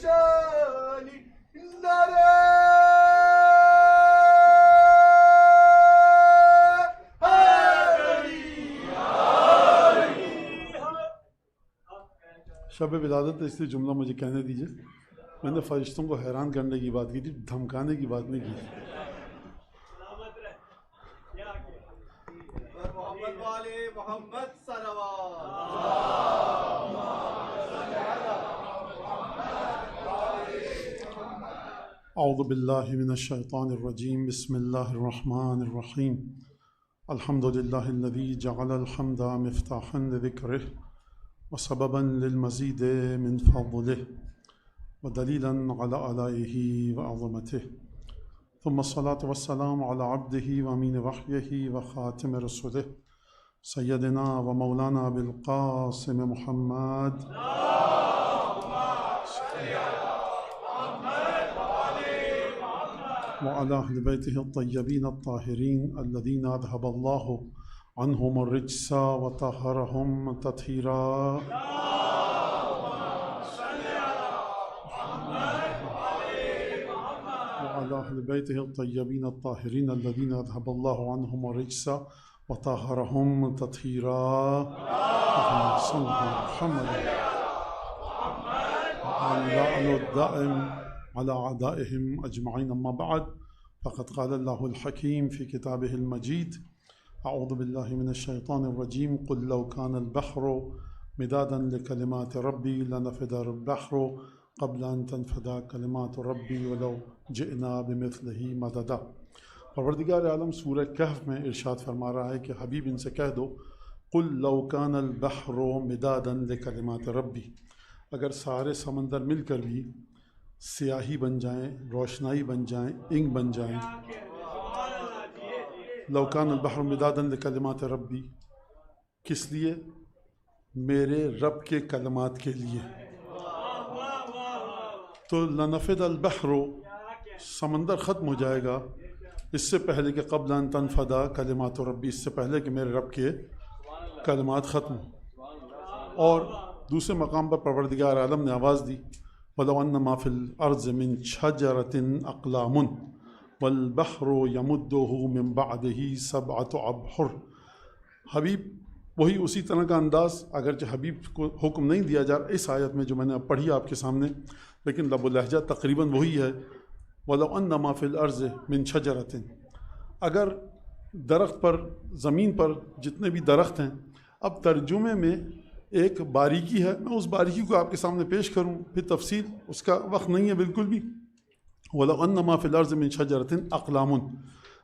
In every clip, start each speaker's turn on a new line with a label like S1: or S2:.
S1: شانی نعرہ
S2: شب ولادت اس لیے جملہ مجھے کہنے دیجیے. میں نے فرشتوں کو حیران کرنے کی بات کی تھی، دھمکانے کی بات نہیں کی تھی.
S1: محمد والے محمد صلوات.
S2: اعوذ باللہ من الشیطان الرجیم. بسم اللہ الرحمن الرحیم. الحمد للہ الذی جعل الحمد مفتاحا لذکرہ وسببا للمزید من فضلہ ودلیلا علی آلائہ وعظمتہ. ثم الصلاة والسلام على عبده وامین وحیہ وخاتم رسولہ سیدنا ومولانا بالقاسم محمد وعلى أهل بيته الطيبين الطاهرين الذين أذهب الله عنهم الرجس وطهرهم تطهيرا. وعلى أهل بيته الطيبين الطاهرين الذين أذهب الله عنهم الرجس وطهرهم تطهيرا. اللهم صل على محمد اللعن الدائم على أعدائهم أجمعين. أما بعد فقد قال الله الحكيم في كتابه المجيد أعوذ بالله من الشيطان الرجيم قل لو كان البحر مدادا لكلمات ربي لنفد البحر قبل أن تنفد كلمات ربي ولو جئنا بمثله مددا. پروردگار عالم سورہ کہف میں ارشاد فرما رہا ہے کہ حبیب ان سے کہہ دو قل لو كان البحر مدادا لكلمات ربي، اگر سارے سمندر مل کر بھی سیاہی بن جائیں، روشنائی بن جائیں، انک بن جائیں. لو کان البحر مدادا لکلمات ربی، کس لیے؟ میرے رب کے کلمات کے لیے. تو لنفد البحر، سمندر ختم ہو جائے گا اس سے پہلے کہ قبل ان تنفد کلمات ربی، اس سے پہلے کہ میرے رب کے کلمات ختم ہوں. اور دوسرے مقام پر پروردگار عالم نے آواز دی وَلَوْ أَنَّ مَا فِي الْأَرْضِ مِنْ شَجَرَةٍ أَقْلَامٌ وَالْبَحْرُ يَمُدُّهُ مِنْ بَعْدِهِ سَبْعَةُ أَبْحُرٍ. حبیب وہی اسی طرح کا انداز، اگرچہ حبیب کو حکم نہیں دیا جا رہا اس آیت میں جو میں نے اب پڑھی آپ کے سامنے، لیکن لب و لہجہ تقریباً وہی ہے. وَلَوْ أَنَّ مَا فِي الْأَرْضِ مِنْ شَجَرَةٍ، اگر درخت پر، زمین پر جتنے بھی درخت ہیں، اب ترجمے میں ایک باریکی ہے، میں اس باریکی کو آپ کے سامنے پیش کروں، پھر تفصیل اس کا وقت نہیں ہے بالکل بھی. وَلَوْ أَنَّ مَا فِي الْأَرْضِ مِنْ شَجَرَةٍ أَقْلَامٌ،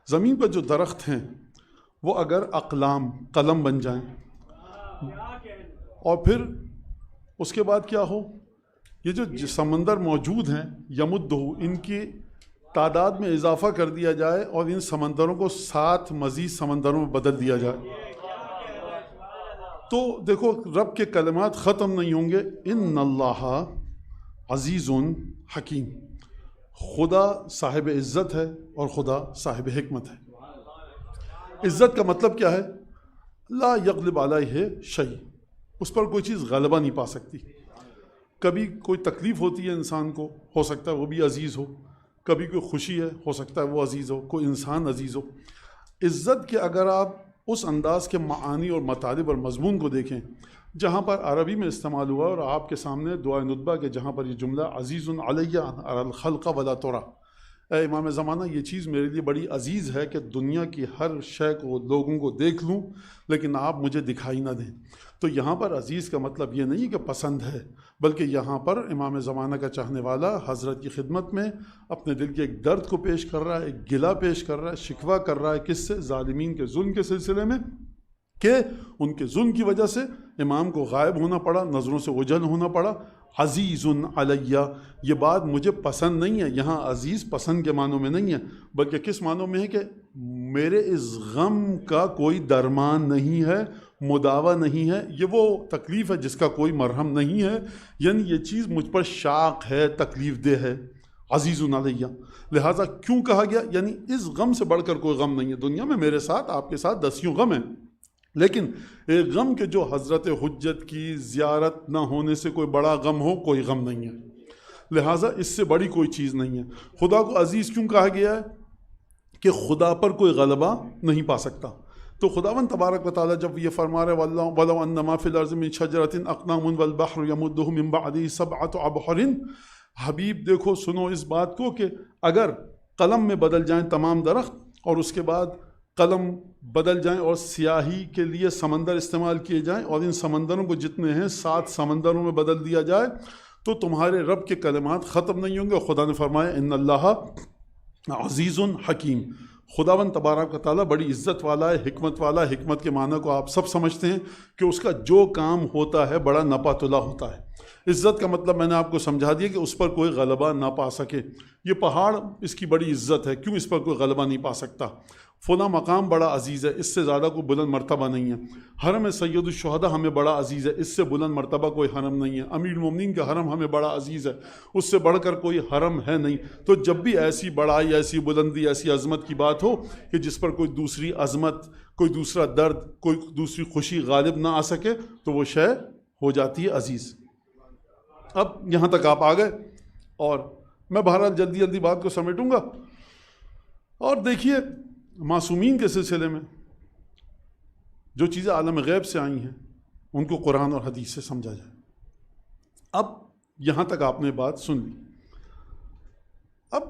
S2: زمین پر جو درخت ہیں وہ اگر اقلام، قلم بن جائیں، اور پھر اس کے بعد کیا ہو، یہ جو سمندر موجود ہیں یمدہ، ان کی تعداد میں اضافہ کر دیا جائے اور ان سمندروں کو 7 مزید سمندروں میں بدل دیا جائے، تو دیکھو رب کے کلمات ختم نہیں ہوں گے. ان اللہ عزیز حکیم، خدا صاحب عزت ہے اور خدا صاحب حکمت ہے. عزت کا مطلب کیا ہے؟ لا یغلب علیہ شیء، اس پر کوئی چیز غلبہ نہیں پا سکتی. کبھی کوئی تکلیف ہوتی ہے انسان کو، ہو سکتا ہے وہ بھی عزیز ہو، کبھی کوئی خوشی ہے، ہو سکتا ہے وہ عزیز ہو، کوئی انسان عزیز ہو. عزت کے اگر آپ اس انداز کے معانی اور مطالب اور مضمون کو دیکھیں جہاں پر عربی میں استعمال ہوا، اور آپ کے سامنے دعائے ندبہ کے جہاں پر یہ جملہ عزیز علی الخلق ولا ترى، اے امام زمانہ یہ چیز میرے لیے بڑی عزیز ہے کہ دنیا کی ہر شے کو، لوگوں کو دیکھ لوں لیکن آپ مجھے دکھائی نہ دیں. تو یہاں پر عزیز کا مطلب یہ نہیں کہ پسند ہے، بلکہ یہاں پر امام زمانہ کا چاہنے والا حضرت کی خدمت میں اپنے دل کے ایک درد کو پیش کر رہا ہے، ایک گلہ پیش کر رہا ہے، شکوہ کر رہا ہے. کس سے؟ ظالمین کے ظلم کے سلسلے میں، کہ ان کے ظلم کی وجہ سے امام کو غائب ہونا پڑا، نظروں سے اوجھل ہونا پڑا. عزیز علیہ، یہ بات مجھے پسند نہیں ہے. یہاں عزیز پسند کے معنوں میں نہیں ہے، بلکہ کس معنوں میں ہے کہ میرے اس غم کا کوئی درمان نہیں ہے، مداوع نہیں ہے، یہ وہ تکلیف ہے جس کا کوئی مرہم نہیں ہے، یعنی یہ چیز مجھ پر شاق ہے، تکلیف دہ ہے. عزیز علیہ، لہٰذا کیوں کہا گیا؟ یعنی اس غم سے بڑھ کر کوئی غم نہیں ہے. دنیا میں میرے ساتھ، آپ کے ساتھ دسیوں غم ہیں، لیکن ایک غم کے جو حضرت حجت کی زیارت نہ ہونے سے کوئی بڑا غم ہو، کوئی غم نہیں ہے. لہٰذا اس سے بڑی کوئی چیز نہیں ہے. خدا کو عزیز کیوں کہا گیا ہے؟ کہ خدا پر کوئی غلبہ نہیں پا سکتا. تو خداوند تبارک و تعالیٰ جب یہ فرما رہے وَلَوْ أَنَّ مَا فِي الْأَرْضِ مِن شَجَرَةٍ أَقْلَامٌ وَالْبَحْرُ يَمُدُّهُ مِن بَعْدِهِ سَبْعَةُ أَبْحُرٍ. حبیب دیکھو سنو اس بات کو کہ اگر قلم میں بدل جائیں تمام درخت اور اس کے بعد قلم بدل جائیں اور سیاہی کے لیے سمندر استعمال کیے جائیں اور ان سمندروں کو جتنے ہیں 7 سمندروں میں بدل دیا جائے تو تمہارے رب کے کلمات ختم نہیں ہوں گے. خدا نے فرمایا ان اللہ عزیز حکیم. خداوند تبارک و تعالیٰ بڑی عزت والا ہے، حکمت والا ہے. حکمت کے معنی کو آپ سب سمجھتے ہیں کہ اس کا جو کام ہوتا ہے بڑا نپا تلا ہوتا ہے. عزت کا مطلب میں نے آپ کو سمجھا دیا کہ اس پر کوئی غلبہ نہ پا سکے. یہ پہاڑ اس کی بڑی عزت ہے، کیوں اس پر کوئی غلبہ نہیں پا سکتا؟ فلاں مقام بڑا عزیز ہے، اس سے زیادہ کوئی بلند مرتبہ نہیں ہے. حرم سید الشہداء ہمیں بڑا عزیز ہے، اس سے بلند مرتبہ کوئی حرم نہیں ہے. امیر المومنین کا حرم ہمیں بڑا عزیز ہے، اس سے بڑھ کر کوئی حرم ہے نہیں. تو جب بھی ایسی بڑائی، ایسی بلندی، ایسی عظمت کی بات ہو کہ جس پر کوئی دوسری عظمت، کوئی دوسرا درد، کوئی دوسری خوشی غالب نہ آ سکے تو وہ شے ہو جاتی ہے عزیز. اب یہاں تک آپ آ گئے اور میں بہرحال جلدی جلدی بات کو سمیٹوں گا. اور دیکھیے معصومین کے سلسلے میں جو چیزیں عالم غیب سے آئی ہیں ان کو قرآن اور حدیث سے سمجھا جائے. اب یہاں تک آپ نے بات سن لی. اب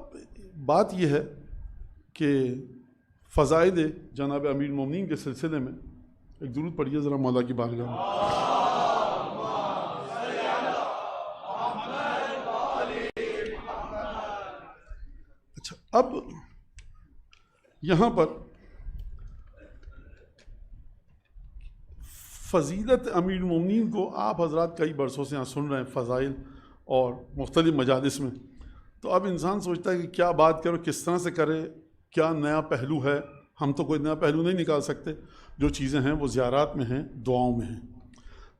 S2: بات یہ ہے کہ فضائل جناب امیر المومنین کے سلسلے میں ایک درود پڑھیے ذرا مولا کی بارگاہ میں. اچھا، اب یہاں پر فضیلت امیر المومنین کو آپ حضرات کئی برسوں سے یہاں سن رہے ہیں، فضائل اور مختلف مجالس میں. تو اب انسان سوچتا ہے کہ کیا بات کرو، کس طرح سے کرے، کیا نیا پہلو ہے. ہم تو کوئی نیا پہلو نہیں نکال سکتے، جو چیزیں ہیں وہ زیارات میں ہیں، دعاؤں میں ہیں.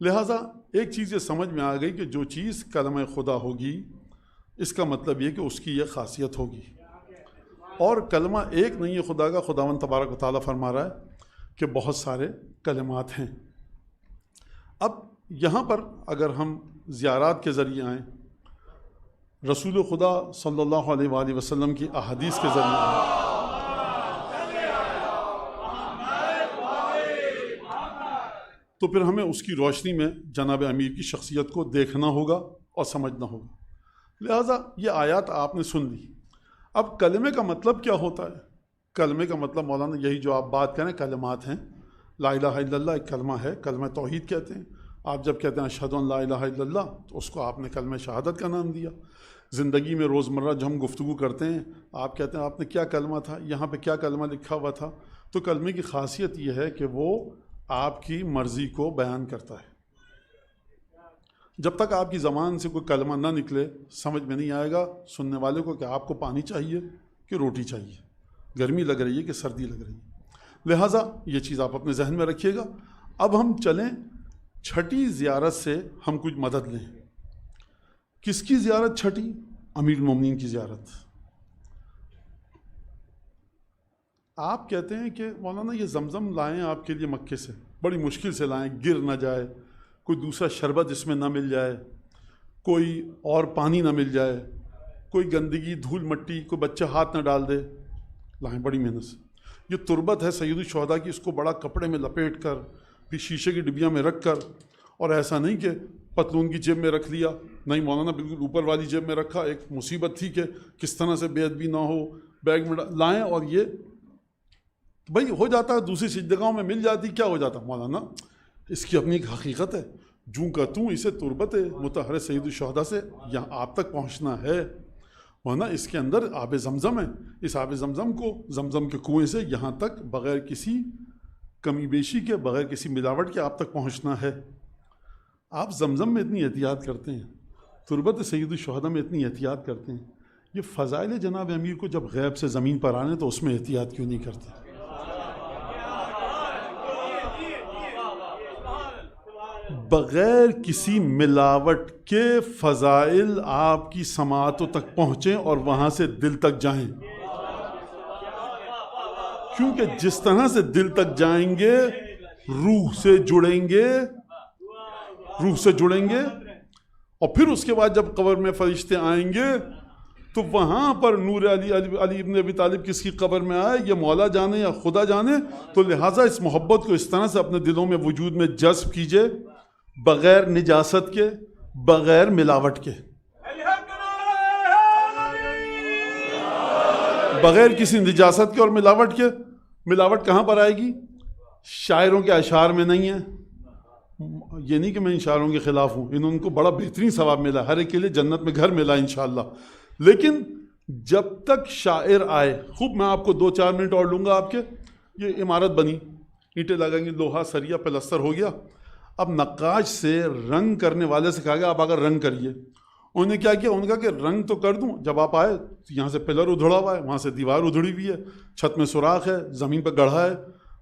S2: لہٰذا ایک چیز یہ سمجھ میں آ گئی کہ جو چیز کلمہ خدا ہوگی اس کا مطلب یہ کہ اس کی یہ خاصیت ہوگی. اور کلمہ ایک نہیں ہے خدا کا. خداوند تبارک و تعالیٰ فرما رہا ہے کہ بہت سارے کلمات ہیں. اب یہاں پر اگر ہم زیارات کے ذریعے آئیں، رسول خدا صلی اللہ علیہ وآلہ وسلم کی احادیث کے ذریعے آئیں، تو پھر ہمیں اس کی روشنی میں جناب امیر کی شخصیت کو دیکھنا ہوگا اور سمجھنا ہوگا. لہٰذا یہ آیات آپ نے سن لی. اب کلمے کا مطلب کیا ہوتا ہے؟ کلمے کا مطلب مولانا یہی جو آپ بات کریں کلمات ہیں. لا الہ الا اللہ ایک کلمہ ہے، کلمہ توحید کہتے ہیں. آپ جب کہتے ہیں اشہد ان لا الہ الا اللہ تو اس کو آپ نے کلمہ شہادت کا نام دیا. زندگی میں روزمرہ جو ہم گفتگو کرتے ہیں آپ کہتے ہیں آپ نے کیا کلمہ تھا، یہاں پہ کیا کلمہ لکھا ہوا تھا. تو کلمے کی خاصیت یہ ہے کہ وہ آپ کی مرضی کو بیان کرتا ہے. جب تک آپ کی زبان سے کوئی کلمہ نہ نکلے سمجھ میں نہیں آئے گا سننے والے کو کہ آپ کو پانی چاہیے کہ روٹی چاہیے، گرمی لگ رہی ہے کہ سردی لگ رہی ہے. لہٰذا یہ چیز آپ اپنے ذہن میں رکھیے گا. اب ہم چلیں چھٹی زیارت سے ہم کچھ مدد لیں. کس کی زیارت چھٹی؟ امیر المومنین کی زیارت. آپ کہتے ہیں کہ مولانا یہ زمزم لائیں آپ کے لیے مکے سے، بڑی مشکل سے لائیں، گر نہ جائے، کوئی دوسرا شربت اس میں نہ مل جائے، کوئی اور پانی نہ مل جائے، کوئی گندگی دھول مٹی کوئی بچہ ہاتھ نہ ڈال دے. لائیں بڑی محنت سے. یہ تربت ہے سید الشہداء کی، اس کو بڑا کپڑے میں لپیٹ کر پھر شیشے کی ڈبیا میں رکھ کر، اور ایسا نہیں کہ پتلون کی جیب میں رکھ لیا، نہیں مولانا بالکل اوپر والی جیب میں رکھا. ایک مصیبت تھی کہ کس طرح سے بے ادبی نہ ہو، بیگ میں لائیں. اور یہ بھائی ہو جاتا ہے دوسری جگہوں میں مل جاتی، کیا ہو جاتا مولانا؟ اس کی اپنی ایک حقیقت ہے. جوں کا توں اسے تربت مطہر سید الشہداء سے یہاں آپ تک پہنچنا ہے، ورنہ اس کے اندر آب زمزم ہے. اس آب زمزم کو زمزم کے کنویں سے یہاں تک بغیر کسی کمی بیشی کے، بغیر کسی ملاوٹ کے آپ تک پہنچنا ہے. آپ زمزم میں اتنی احتیاط کرتے ہیں، تربت سید الشہداء میں اتنی احتیاط کرتے ہیں، یہ فضائل جناب امیر کو جب غیب سے زمین پر آنے تو اس میں احتیاط کیوں نہیں کرتے؟ بغیر کسی ملاوٹ کے فضائل آپ کی سماعتوں تک پہنچیں اور وہاں سے دل تک جائیں. کیونکہ جس طرح سے دل تک جائیں گے روح سے جڑیں گے، اور پھر اس کے بعد جب قبر میں فرشتے آئیں گے تو وہاں پر نور علی ابن ابی طالب کس کی قبر میں آئے یہ مولا جانے یا خدا جانے. تو لہٰذا اس محبت کو اس طرح سے اپنے دلوں میں وجود میں جذب کیجئے بغیر نجاست کے، بغیر ملاوٹ کے، بغیر کسی نجاست کے اور ملاوٹ کے. ملاوٹ کہاں پر آئے گی؟ شاعروں کے اشعار میں نہیں ہے. یہ نہیں کہ میں ان شاعروں کے خلاف ہوں، ان کو بڑا بہترین ثواب ملا، ہر ایک کے لیے جنت میں گھر ملا انشاءاللہ. لیکن جب تک شاعر آئے، خوب میں آپ کو 2-4 منٹ اور لوں گا آپ کے. یہ عمارت بنی، اینٹیں لگائیں گی، لوہا سریا پلستر ہو گیا. اب نقاش سے رنگ کرنے والے سے کہا گیا آپ اگر رنگ کریے. انہوں نے کیا کیا؟ انہوں نے کہا کہ رنگ تو کر دوں. جب آپ آئے یہاں سے پلر ادھڑا ہوا ہے، وہاں سے دیوار ادھڑی ہوئی ہے، چھت میں سوراخ ہے، زمین پہ گڑھا ہے.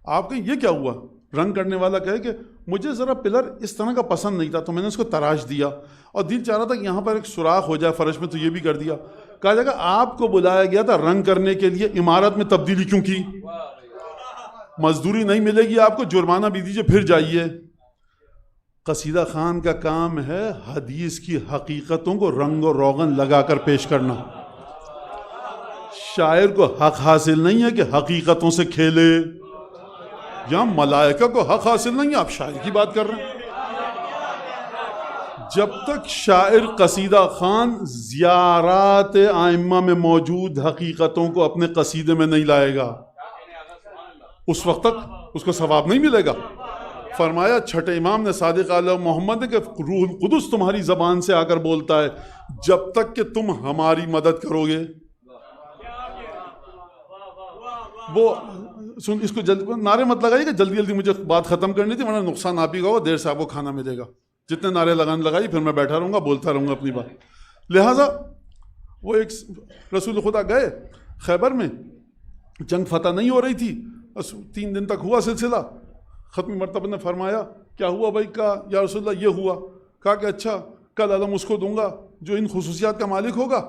S2: آپ کہیں یہ کیا ہوا؟ رنگ کرنے والا کہے کہ مجھے ذرا پلر اس طرح کا پسند نہیں تھا تو میں نے اس کو تراش دیا، اور دل چاہ رہا تھا کہ یہاں پر ایک سوراخ ہو جائے فرش میں تو یہ بھی کر دیا. کہا جائے گا آپ کو بلایا گیا تھا رنگ کرنے کے لیے، عمارت میں تبدیلی کیوں کی؟ مزدوری نہیں ملے گی آپ کو، جرمانہ بھی دیجیے پھر جائیے. قصیدہ خان کا کام ہے حدیث کی حقیقتوں کو رنگ و روغن لگا کر پیش کرنا. شاعر کو حق حاصل نہیں ہے کہ حقیقتوں سے کھیلے. یہاں ملائکہ کو حق حاصل نہیں ہے، آپ شاعر کی بات کر رہے ہیں. جب تک شاعر قصیدہ خان زیارات ائمہ میں موجود حقیقتوں کو اپنے قصیدے میں نہیں لائے گا، اس وقت تک اس کو ثواب نہیں ملے گا. فرمایا چھٹے امام نے صادق علیہ محمد نے کہ روح القدس تمہاری زبان سے آ کر بولتا ہے جب تک کہ تم ہماری مدد کرو گے. وہ سن اس کو نعرے مت لگائیے کہ جلدی جلدی مجھے بات ختم کرنی تھی ورنہ نقصان آپ ہی کا ہوگا، دیر سے آپ کو کھانا ملے گا. جتنے نعرے لگائی پھر میں بیٹھا رہوں گا، بولتا رہوں گا اپنی بات. لہٰذا وہ ایک رسول خدا گئے خیبر میں، جنگ فتح نہیں ہو رہی تھی، 3 دن تک ہوا سلسلہ. ختمی مرتبہ نے فرمایا کیا ہوا بھائی؟ کہا یا رسول اللہ یہ ہوا. کہا کہ اچھا کل علم اس کو دوں گا جو ان خصوصیات کا مالک ہوگا.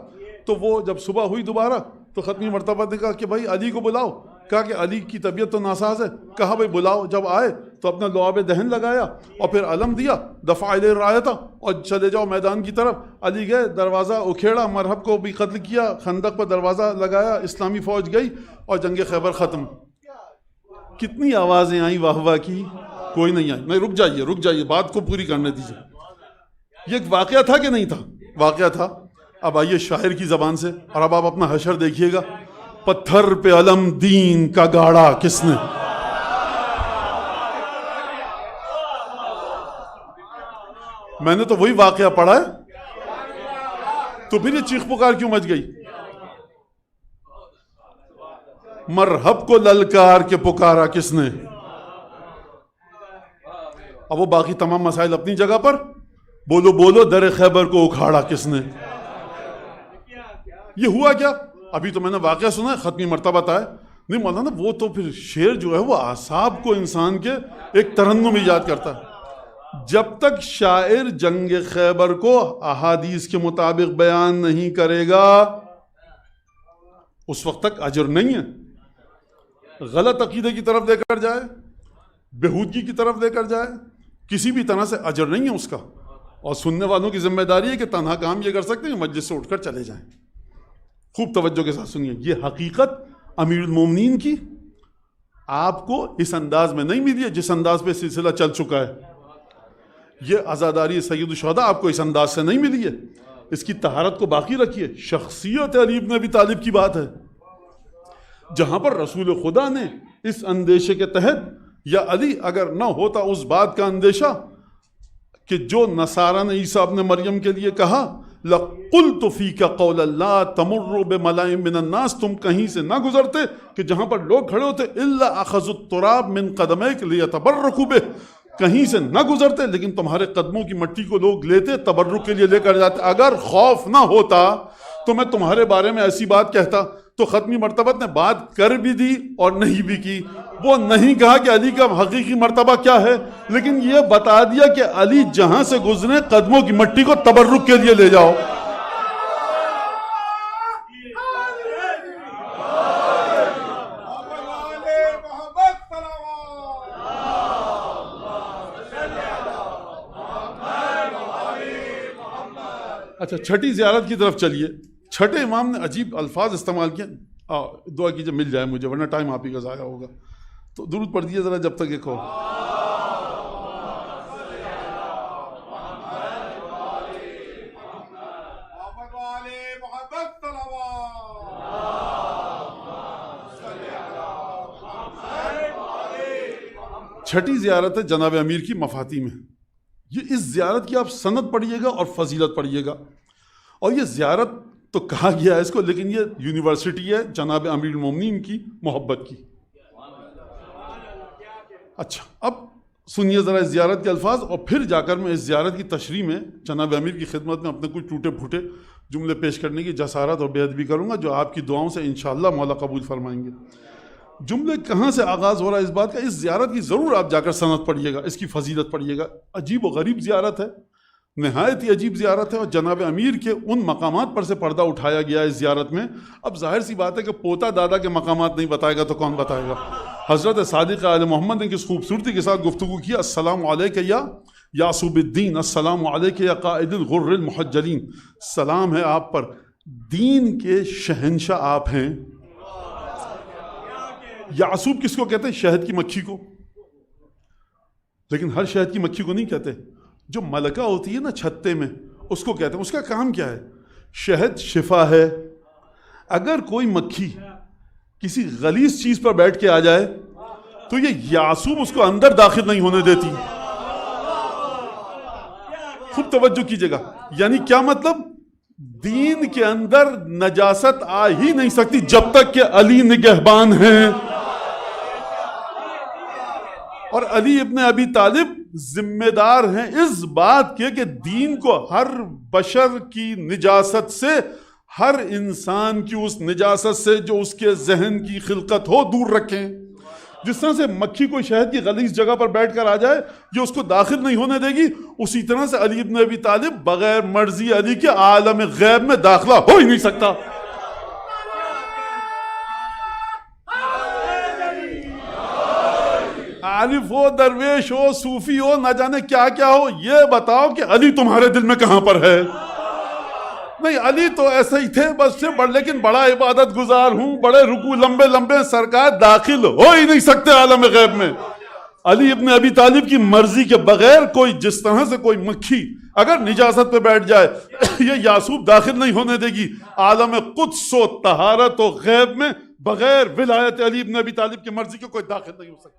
S2: تو وہ جب صبح ہوئی دوبارہ تو ختمی مرتبہ نے کہا کہ بھائی علی کو بلاؤ. کہا کہ علی کی طبیعت تو ناساز ہے. کہا بھائی بلاؤ. جب آئے تو اپنا لعاب دہن لگایا اور پھر علم دیا، دفع الیہ الرایۃ، اور چلے جاؤ میدان کی طرف. علی گئے، دروازہ اکھیڑا، مرحب کو بھی قتل کیا، خندق پر دروازہ لگایا، اسلامی فوج گئی اور جنگ خیبر ختم. کتنی آوازیں آئیں واہ واہ کی؟ کوئی نہیں آئی. نہیں، رک جائیے بات کو پوری کرنے دیجیے. یہ ایک واقعہ تھا کہ نہیں تھا؟ واقعہ تھا. اب آئیے شاعر کی زبان سے، اور اب آپ اپنا حشر دیکھیے گا. پتھر پہ علم دین کا گاڑا کس نے؟ میں نے تو وہی واقعہ پڑھا ہے، تو پھر یہ چیخ پکار کیوں مچ گئی؟ مرحب کو للکار کے پکارا کس نے؟ اب وہ باقی تمام مسائل اپنی جگہ پر. بولو در خیبر کو اکھاڑا کس نے؟ یہ ہوا کیا؟ ابھی تو میں نے واقعہ سنا ہے، ختمی مرتبہ آئے نہیں مولانا. وہ تو پھر شعر جو ہے وہ اعصاب کو انسان کے ایک ترنم ایجاد کرتا ہے. جب تک شاعر جنگ خیبر کو احادیث کے مطابق بیان نہیں کرے گا اس وقت تک اجر نہیں ہے. غلط عقیدے کی طرف لے کر جائے، بےہودگی کی طرف لے کر جائے، کسی بھی طرح سے اجر نہیں ہے اس کا. اور سننے والوں کی ذمہ داری ہے کہ تنہا کام یہ کر سکتے ہیں کہ مجلس سے اٹھ کر چلے جائیں. خوب توجہ کے ساتھ سنیے. یہ حقیقت امیر المومنین کی آپ کو اس انداز میں نہیں ملی ہے جس انداز پہ سلسلہ چل چکا ہے. یہ عزاداری سید الشہداء آپ کو اس انداز سے نہیں ملی ہے. اس کی طہارت کو باقی رکھیے. شخصیت علی بن ابی طالب کی بات ہے، جہاں پر رسول خدا نے اس اندیشے کے تحت، یا علی اگر نہ ہوتا اس بات کا اندیشہ کہ جو نصارہ نے عیسیٰ ابن مریم کے لیے کہا لَقُلْتُ فِيكَ قَوْلَ اللَّهِ تَمُرُّ بِمَلَائِمْ مِنَ النَّاسِ، تم کہیں سے نہ گزرتے کہ جہاں پر لوگ کھڑے ہوتے إِلَّا أَخَذُوا التُّرَابَ مِنْ قَدَمَيْكَ لِيَتَبَرَّكُوا بِهِ، کہیں سے نہ گزرتے لیکن تمہارے قدموں کی مٹی کو لوگ لیتے، تبرک کے لیے لے کر جاتے. اگر خوف نہ ہوتا تو میں تمہارے بارے میں ایسی بات کہتا. تو ختمی مرتبہ نے بات کر بھی دی اور نہیں بھی کی. وہ نہیں کہا کہ علی کا حقیقی مرتبہ کیا ہے، لیکن یہ بتا دیا کہ علی جہاں سے گزرے قدموں کی مٹی کو تبرک کے لیے لے جاؤ. اچھا چھٹی زیارت کی طرف چلیے. چھٹے امام نے عجیب الفاظ استعمال کیے. دعا کیجیے مل جائے مجھے ورنہ ٹائم آپ ہی کا ضائع ہوگا. تو درود پڑھ دیجیے ذرا جب تک ایک ہو. چھٹی زیارت ہے جناب امیر کی مفاتی میں. یہ اس زیارت کی آپ سند پڑھیے گا اور فضیلت پڑھیے گا. اور یہ زیارت تو کہا گیا ہے اس کو لیکن یہ یونیورسٹی ہے جناب امیر المومنین کی محبت کی. اچھا اب سنیے ذرا اس زیارت کے الفاظ اور پھر جا کر میں اس زیارت کی تشریح میں جناب امیر کی خدمت میں اپنے کچھ ٹوٹے پھوٹے جملے پیش کرنے کی جسارت اور بے ادبی کروں گا جو آپ کی دعاؤں سے انشاءاللہ مولا قبول فرمائیں گے. جملے کہاں سے آغاز ہو رہا ہے اس بات کا؟ اس زیارت کی ضرور آپ جا کر سند پڑھیے گا, اس کی فضیلت پڑھیے گا. عجیب و غریب زیارت ہے, نہایت ہی عجیب زیارت ہے اور جناب امیر کے ان مقامات پر سے پردہ اٹھایا گیا ہے اس زیارت میں. اب ظاہر سی بات ہے کہ پوتا دادا کے مقامات نہیں بتائے گا تو کون بتائے گا. حضرت صادق آل محمد نے کس خوبصورتی کے ساتھ گفتگو کی. السلام علیکہ یا یعصوب الدین, السلام علیکہ یا قائد الغر المحجلین. سلام ہے آپ پر, دین کے شہنشاہ آپ ہیں. یعصوب کس کو کہتے ہیں؟ شہد کی مکھی کو. لیکن ہر شہد کی مکھی کو نہیں کہتے, جو ملکہ ہوتی ہے نا چھتے میں اس کو کہتے ہیں. اس کا کام کیا ہے؟ شہد شفا ہے. اگر کوئی مکھی کسی غلیظ چیز پر بیٹھ کے آ جائے تو یہ یعصوب اس کو اندر داخل نہیں ہونے دیتی. خوب توجہ کیجئے گا. یعنی کیا مطلب؟ دین کے اندر نجاست آ ہی نہیں سکتی جب تک کہ علی نگہبان ہیں. اور علی ابن ابی طالب ذمہ دار ہیں اس بات کے کہ دین کو ہر بشر کی نجاست سے, ہر انسان کی اس نجاست سے جو اس کے ذہن کی خلقت ہو دور رکھیں. جس طرح سے مکھی کوئی شہد کی غلیظ جگہ پر بیٹھ کر آ جائے یہ اس کو داخل نہیں ہونے دے گی, اسی طرح سے علی ابن ابی طالب بغیر مرضی علی کے عالم غیب میں داخلہ ہو ہی نہیں سکتا. عارف ہو, درویش ہو, صوفی ہو, نہ جانے کیا کیا ہو, یہ بتاؤ کہ علی تمہارے دل میں کہاں پر ہے. نہیں, علی تو ایسے ہی تھے بس سے لیکن بڑا عبادت گزار ہوں, بڑے رکوع لمبے لمبے, سرکار داخل ہو ہی نہیں سکتے عالم غیب میں. علی ابن ابی طالب کی مرضی کے بغیر کوئی, جس طرح سے کوئی مکھی اگر نجاست پہ بیٹھ جائے یہ یعصوب داخل نہیں ہونے دے گی عالم قدس و طہارت و غیب میں. بغیر ولایت علی ابن ابی طالب کی مرضی کے کوئی داخل نہیں ہو سکتا.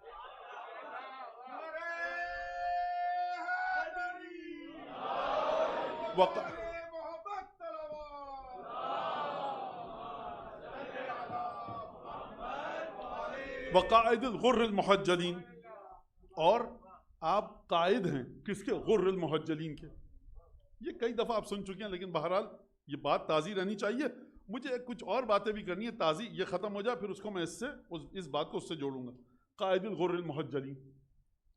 S2: وقائد الغر المحجلین, اور آپ قائد ہیں کس کے؟ غر المحجلین کے. یہ کئی دفعہ آپ سن چکے ہیں لیکن بہرحال یہ بات تازی رہنی چاہیے. مجھے کچھ اور باتیں بھی کرنی ہے تازی, یہ ختم ہو جائے پھر اس کو میں اس بات کو اس سے جوڑوں گا. قائد الغر المحجلین,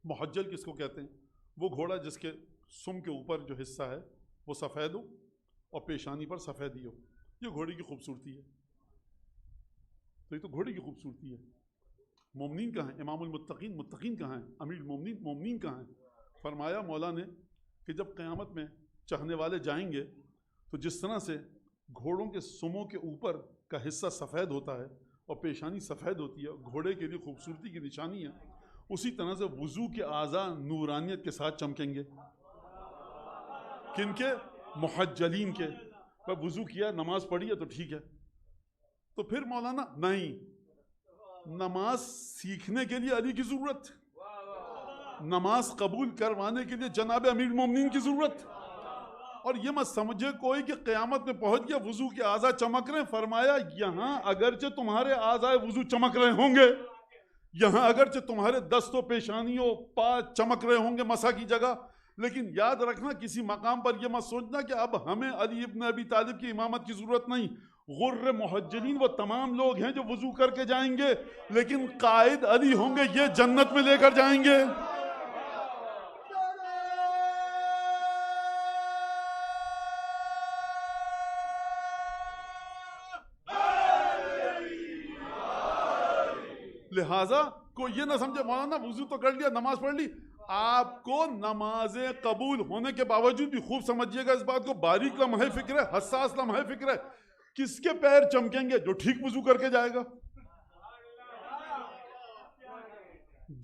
S2: محجل کس کو کہتے ہیں؟ وہ گھوڑا جس کے سم کے اوپر جو حصہ ہے وہ سفید ہو اور پیشانی پر سفیدی ہو. یہ گھوڑے کی خوبصورتی ہے. تو یہ تو گھوڑے کی خوبصورتی ہے. مومنین کہاں ہیں؟ امام المتقین, متقین کہاں ہیں؟ امیر المومنین, مومنین کہاں ہیں؟ فرمایا مولا نے کہ جب قیامت میں چاہنے والے جائیں گے تو جس طرح سے گھوڑوں کے سموں کے اوپر کا حصہ سفید ہوتا ہے اور پیشانی سفید ہوتی ہے, گھوڑے کے لیے خوبصورتی کی نشانی ہے, اسی طرح سے وضو کے اعضاء نورانیت کے ساتھ چمکیں گے. کن کے؟ محجلین کے. وضو کیا, نماز پڑھی ہے تو ٹھیک ہے. تو پھر مولانا نہیں, نماز سیکھنے کے لیے علی کی ضرورت, نماز قبول کروانے کے لیے جناب امیر المومنین کی ضرورت. اور یہ مت سمجھے کوئی کہ قیامت میں پہنچ گیا وضو کے اعضاء چمک رہے ہیں. فرمایا یہاں اگرچہ تمہارے اعضاء وضو چمک رہے ہوں گے, یہاں اگرچہ تمہارے دست و پیشانیوں پا چمک رہے ہوں گے مسا کی جگہ, لیکن یاد رکھنا کسی مقام پر یہ مت سوچنا کہ اب ہمیں علی ابن ابی طالب کی امامت کی ضرورت نہیں. غر محجلین وہ تمام لوگ ہیں جو وضو کر کے جائیں گے, لیکن قائد علی ہوں گے, یہ جنت میں لے کر جائیں گے. لہٰذا کوئی یہ نہ سمجھے مولانا وضو تو کر لیا, نماز پڑھ لی, آپ کو نمازیں قبول ہونے کے باوجود بھی خوب سمجھیے گا اس بات کو، باریک لمحہ فکر ہے، حساس لمحہ فکر ہے، کس کے پیر چمکیں گے؟ جو ٹھیک وضو کر کے جائے گا،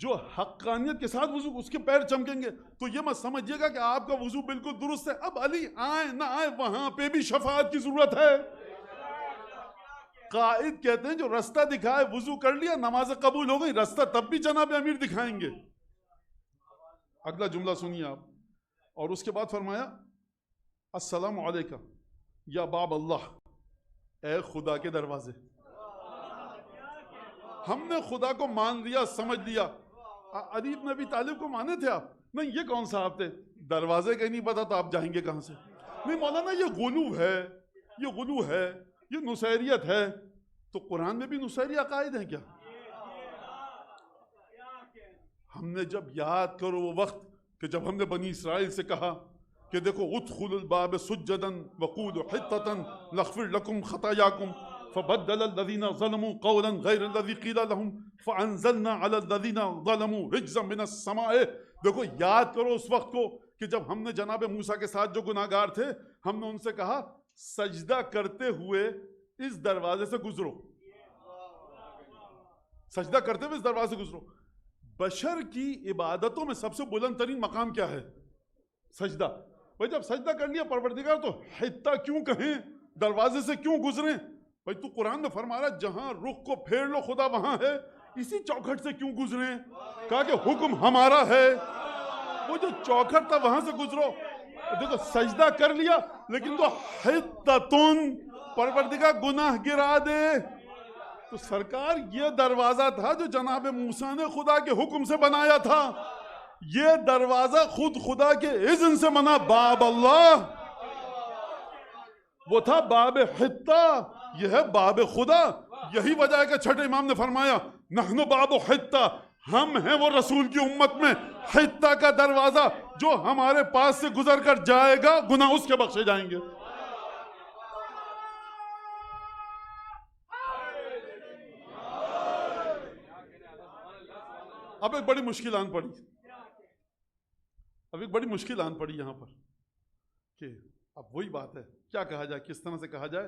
S2: جو حقانیت کے ساتھ وضو، اس کے پیر چمکیں گے. تو یہ مت سمجھیے گا کہ آپ کا وضو بالکل درست ہے. اب علی آئے نہ آئے وہاں پہ بھی شفاعت کی ضرورت ہے. قائد کہتے ہیں جو رستہ دکھائے، وضو کر لیا نماز قبول ہو گئی، رستہ تب بھی جناب امیر دکھائیں گے. اگلا جملہ سنیے آپ. اور اس کے بعد فرمایا السلام علیکم یا باب اللہ، اے خدا کے دروازے. ہم نے خدا کو مان لیا، سمجھ لیا. علی بن ابی طالب کو مانے تھے آپ؟ نہیں. یہ کون صاحب تھے؟ دروازے کا نہیں پتا تو آپ جائیں گے کہاں سے؟ نہیں مولانا یہ غلو ہے، یہ غلو ہے، یہ نصیریت ہے. تو قرآن میں بھی نصیری عقائد ہیں کیا؟ ہم نے جب یاد کرو وہ وقت کہ جب ہم نے بنی اسرائیل سے کہا کہ دیکھو ادخلوا الباب سجدا وقولوا حطة نغفر لكم خطاياكم فبدل الذين ظلموا قولا غير الذي قيل لهم فانزلنا على الذين ظلموا رجزا من السماء. دیکھو یاد کرو اس وقت کو کہ جب ہم نے جناب موسیٰ کے ساتھ جو گناہگار تھے، ہم نے ان سے کہا سجدہ کرتے ہوئے اس دروازے سے گزرو، سجدہ کرتے ہوئے اس دروازے سے گزرو. بشر کی عبادتوں میں سب سے بلند ترین مقام کیا ہے؟ سجدہ. بھائی جب سجدہ کر لیا پروردگار تو حتہ کیوں کہیں؟ دروازے سے کیوں گزریں؟ بھائی تو قرآن میں فرما رہا جہاں رخ کو پھیر لو خدا وہاں ہے، اسی چوکھٹ سے کیوں گزریں؟ کہا کہ حکم ہمارا ہے، وہ جو چوکھٹ تھا وہاں سے گزرو. دیکھو سجدہ کر لیا لیکن تو حتتن، پروردگار گناہ گرا دے. تو سرکار یہ دروازہ تھا جو جناب موسیٰ نے خدا کے حکم سے بنایا تھا. یہ دروازہ خود خدا کے اذن سے بنا. باب اللہ وہ تھا باب حتہ، یہ ہے باب خدا. یہی وجہ ہے کہ چھٹے امام نے فرمایا نحن باب حتہ، ہم ہیں وہ رسول کی امت میں حتہ کا دروازہ، جو ہمارے پاس سے گزر کر جائے گا گناہ اس کے بخشے جائیں گے. اب ایک بڑی مشکل آن پڑی، یہاں پر کہ اب وہی بات ہے کیا کہا جائے، کس طرح سے کہا جائے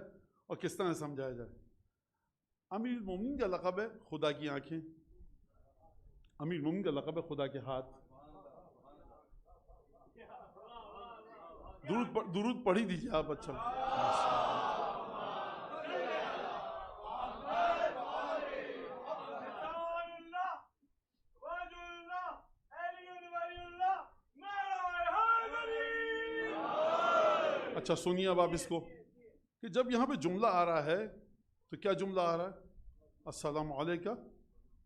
S2: اور کس طرح سے سمجھایا جائے. امیر المومنین کا لقب ہے خدا کی آنکھیں، امیر المومنین کا لقب ہے خدا کے ہاتھ. درود پڑھی دیجیے آپ. اچھا اچھا سنیے اب آپ اس کو کہ جب یہاں پہ جملہ آ رہا ہے تو کیا جملہ آ رہا ہے؟ السلام علیکہ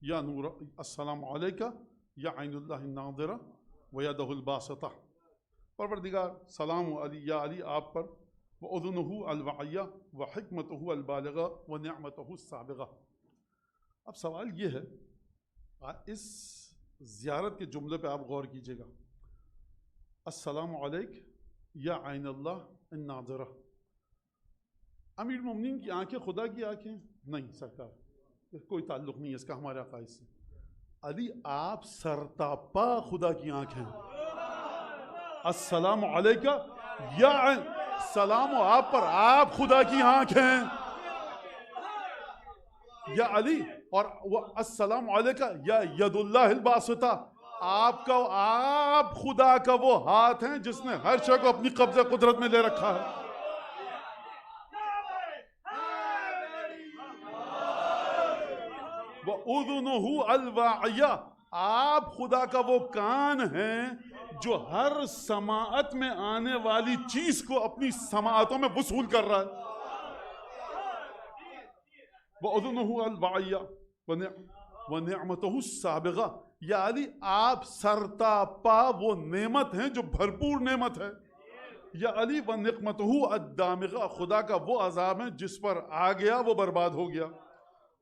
S2: یا نور، السلام علیکہ یا عین اللہ الناظرہ ویدہ الباسطہ. پروردگار سلام علی یا علی آپ پر، وَأُذُنُهُ الْوَعِيَّةُ وَحِکْمَتُهُ الْبَالِغَةُ وَنِعْمَتُهُ السَّابِغَةُ. اب سوال یہ ہے، اس زیارت کے جملے پہ آپ غور کیجئے گا. السلام علیک یا عین اللہ الناظرہ. امیر المومنین کی آنکھیں خدا کی آنکھیں نہیں سرکار، کوئی تعلق نہیں ہے اس کا ہمارے عقائد سے. علی آپ سرتاپا خدا کی آنکھ ہیں. السلام علیکہ یا سلام و آپ پر، آپ خدا کی آنکھ ہیں یا علی. اور السلام علیکہ یا ید اللہ الباسطہ، آپ خدا کا وہ ہاتھ ہیں جس نے ہر شے کو اپنی قبضہ قدرت میں لے رکھا ہے. وَأُذُنُهُ الْوَاعِيَةُ، آپ خدا کا وہ کان ہیں جو ہر سماعت میں آنے والی چیز کو اپنی سماعتوں میں وصول کر رہا ہے. وَأُذُنُهُ الْوَاعِيَةُ وَنِعْمَتُهُ السَّابِغَةُ. یا علی آپ سرتاپا وہ نعمت ہیں جو بھرپور نعمت ہے. یا علی وَنِقْمَتُهُ الدَّامِغَةُ، خدا کا وہ عذاب ہے جس پر آ گیا وہ برباد ہو گیا.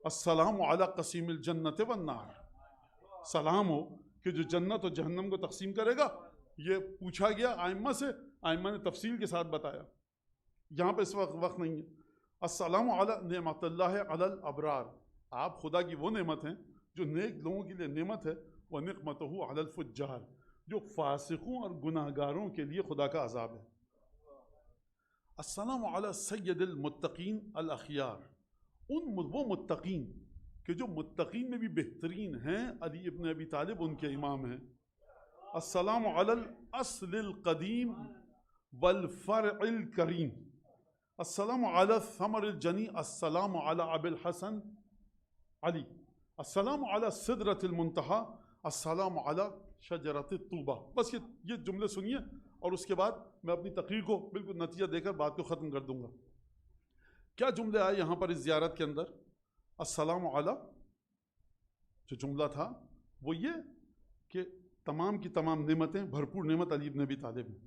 S2: السلام علی قسیم الجنت والنار، سلام ہو کہ جو جنت اور جہنم کو تقسیم کرے گا. یہ پوچھا گیا آئمہ سے، آئمہ نے تفصیل کے ساتھ بتایا، یہاں پہ اس وقت نہیں ہے. السلام علی نعمت اللہ علی الابرار، آپ خدا کی وہ نعمت ہیں جو نیک لوگوں کے لیے نعمت ہے. وَنِقْمَتُهُ عَلَى الْفُجَّارِ، جو فاسقوں اور گناہگاروں کے لیے خدا کا عذاب ہے۔ السلام علی سید المتقین الاخیار، وہ متقین کہ جو متقین میں بھی بہترین ہیں، علی ابن ابی طالب ان کے امام ہیں۔ السلام علی الاصل القدیم والفرع الکریم، السلام علی الثمر الجنی، السلام علی ابی الحسن علی، السلام علی سدرۃ المنتہی، السلام علی شجرۃ الطوبہ۔ بس یہ جملے سنیے اور اس کے بعد میں اپنی تقریر کو بالکل نتیجہ دے کر بات کو ختم کر دوں گا۔ کیا جملے آئے یہاں پر اس زیارت کے اندر؟ السلام علی، جو جملہ تھا وہ یہ کہ تمام کی تمام نعمتیں، بھرپور نعمت علی ابن ابی طالب ہیں۔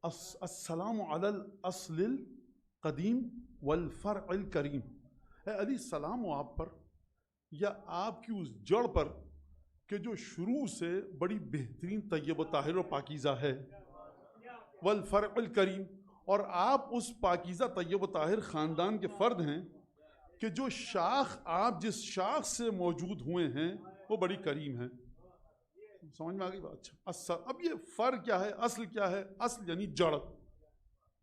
S2: السلام علی الاصل القدیم والفرع الکریم، اے علی سلام ہو آپ پر یا آپ کی اس جڑ پر کہ جو شروع سے بڑی بہترین طیب و طاہر و پاکیزہ ہے، والفرع الکریم، اور آپ اس پاکیزہ طیب و طاہر خاندان کے فرد ہیں کہ جو شاخ آپ جس شاخ سے موجود ہوئے ہیں وہ بڑی کریم ہے۔ سمجھ میں آ گئی بات؟ اچھا، اب یہ فرع کیا ہے، اصل کیا ہے؟ اصل یعنی جڑ،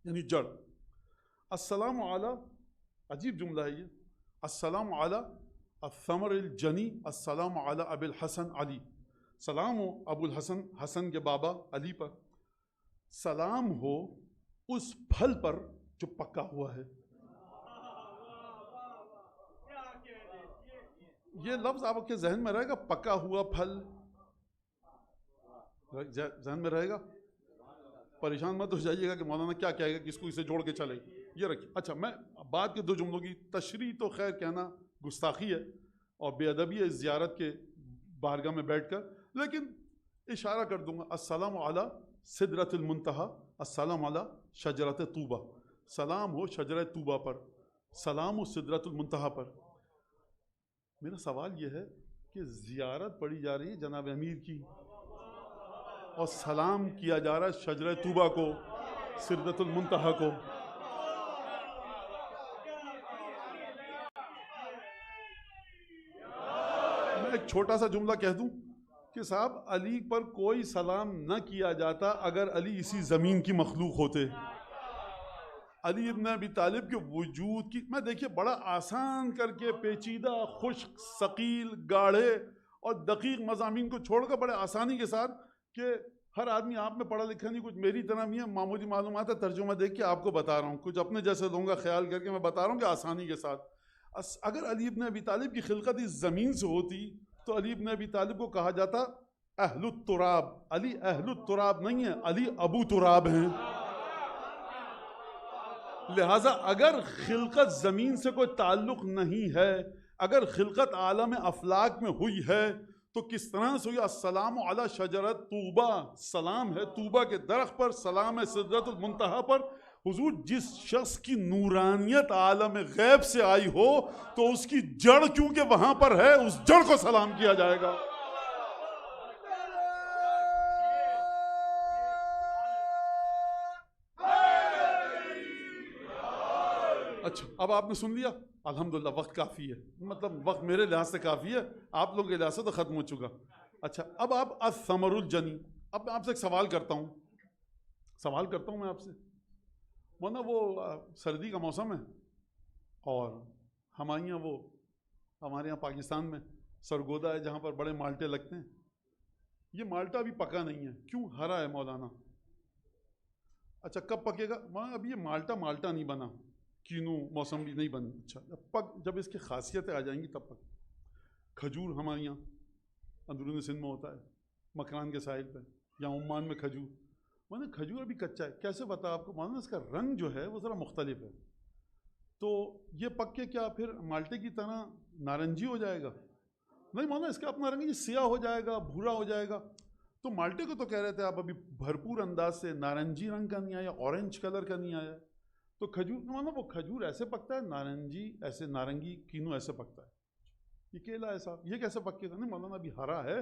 S2: یعنی جڑ۔ السلام علی، عجیب جملہ ہے یہ، السلام علی الثمر الجنی، السلام علی ابی الحسن علی، سلام ہو ابو الحسن، حسن کے بابا علی پر، سلام ہو اس پھل پر جو پکا ہوا ہے۔ یہ لفظ آپ کے ذہن میں رہے گا، پکا ہوا پھل ذہن میں رہے گا؟ پریشان مت ہو جائیے گا کہ مولانا کیا کہے گا، کس کو اسے جوڑ کے چلے، یہ رکھیے۔ اچھا، میں بعد کے دو جملوں کی تشریح تو خیر کہنا گستاخی ہے اور بے ادبی ہے اس زیارت کے بارگاہ میں بیٹھ کر، لیکن اشارہ کر دوں گا۔ السلام علی سدرۃ المنتہی، السلام علی شجرۃ طوبہ، سلام ہو شجرہ طوبہ پر، سلام ہو سدرۃ المنتہی پر۔ میرا سوال یہ ہے کہ زیارت پڑھی جا رہی ہے جناب امیر کی اور سلام کیا جا رہا ہے شجرہ طوبہ کو، سدرۃ المنتہی کو۔ میں ایک چھوٹا سا جملہ کہہ دوں کہ صاحب علی پر کوئی سلام نہ کیا جاتا اگر علی اسی زمین کی مخلوق ہوتے۔ علی ابن ابی طالب کے وجود کی، میں دیکھیے بڑا آسان کر کے پیچیدہ، خشک، ثقیل، گاڑھے اور دقیق مضامین کو چھوڑ کر بڑے آسانی کے ساتھ، کہ ہر آدمی آپ میں پڑھا لکھا نہیں، کچھ میری طرح بھی ہے، معمولی معلومات ہے، ترجمہ دیکھ کے آپ کو بتا رہا ہوں، کچھ اپنے جیسے لوگوں کا خیال کر کے میں بتا رہا ہوں کہ آسانی کے ساتھ۔ اگر علی ابن ابی طالب کی خلقت اس زمین سے ہوتی تو علی ابن ابی طالب کو کہا جاتا اہل التراب۔ علی اہل التراب نہیں ہے، علی ابو تراب ہیں۔ لہٰذا اگر خلقت زمین سے کوئی تعلق نہیں ہے، اگر خلقت عالم افلاک میں ہوئی ہے تو کس طرح سے ہوئی؟ السلام علی شجرۃ طوبہ، سلام ہے طوبہ کے درخت پر، سلام ہے سدرۃ المنتہی پر۔ حضور جس شخص کی نورانیت عالم غیب سے آئی ہو تو اس کی جڑ کیونکہ وہاں پر ہے، اس جڑ کو سلام کیا جائے گا۔ اچھا، اب آپ نے سن لیا، الحمدللہ وقت کافی ہے، مطلب وقت میرے لحاظ سے کافی ہے، آپ لوگوں کے لحاظ سے تو ختم ہو چکا۔ اچھا، اب آپ الثمر الجنی، اب میں آپ سے ایک سوال کرتا ہوں میں آپ سے، ورنہ وہ سردی کا موسم ہے اور ہمارے یہاں ہمارے یہاں پاکستان میں سرگودا ہے جہاں پر بڑے مالٹے لگتے ہیں، یہ مالٹا ابھی پکا نہیں ہے، کیوں؟ ہرا ہے مولانا۔ اچھا، کب پکے گا مولانا؟ ابھی یہ مالٹا نہیں بنا، کینو موسم بھی نہیں بنی۔ اچھا، جب اس کی خاصیتیں آ جائیں گی تب پک۔ کھجور ہمارے یہاں اندرون سندھ میں ہوتا ہے، مکران کے ساحل پہ، یا عمان میں کھجور، مولانا کھجور ابھی کچا ہے، کیسے پتا آپ کو؟ مولانا اس کا رنگ جو ہے وہ ذرا مختلف ہے، تو یہ پک کے کیا پھر مالٹے کی طرح نارنجی ہو جائے گا؟ نہیں مولانا، اس کا اپنا رنگ، یہ سیاہ ہو جائے گا، بھورا ہو جائے گا۔ تو مالٹے کو تو کہہ رہے تھے آپ ابھی بھرپور انداز سے نارنجی رنگ کا نہیں آیا، اورنج کلر کا نہیں آیا، تو کھجور مولانا وہ کھجور ایسے پکتا ہے، نارنجی ایسے، نارنگی کینو ایسے پکتا ہے، یہ کیلا ایسا، یہ کیسے پکے گا؟ نہیں مولانا ابھی ہرا ہے،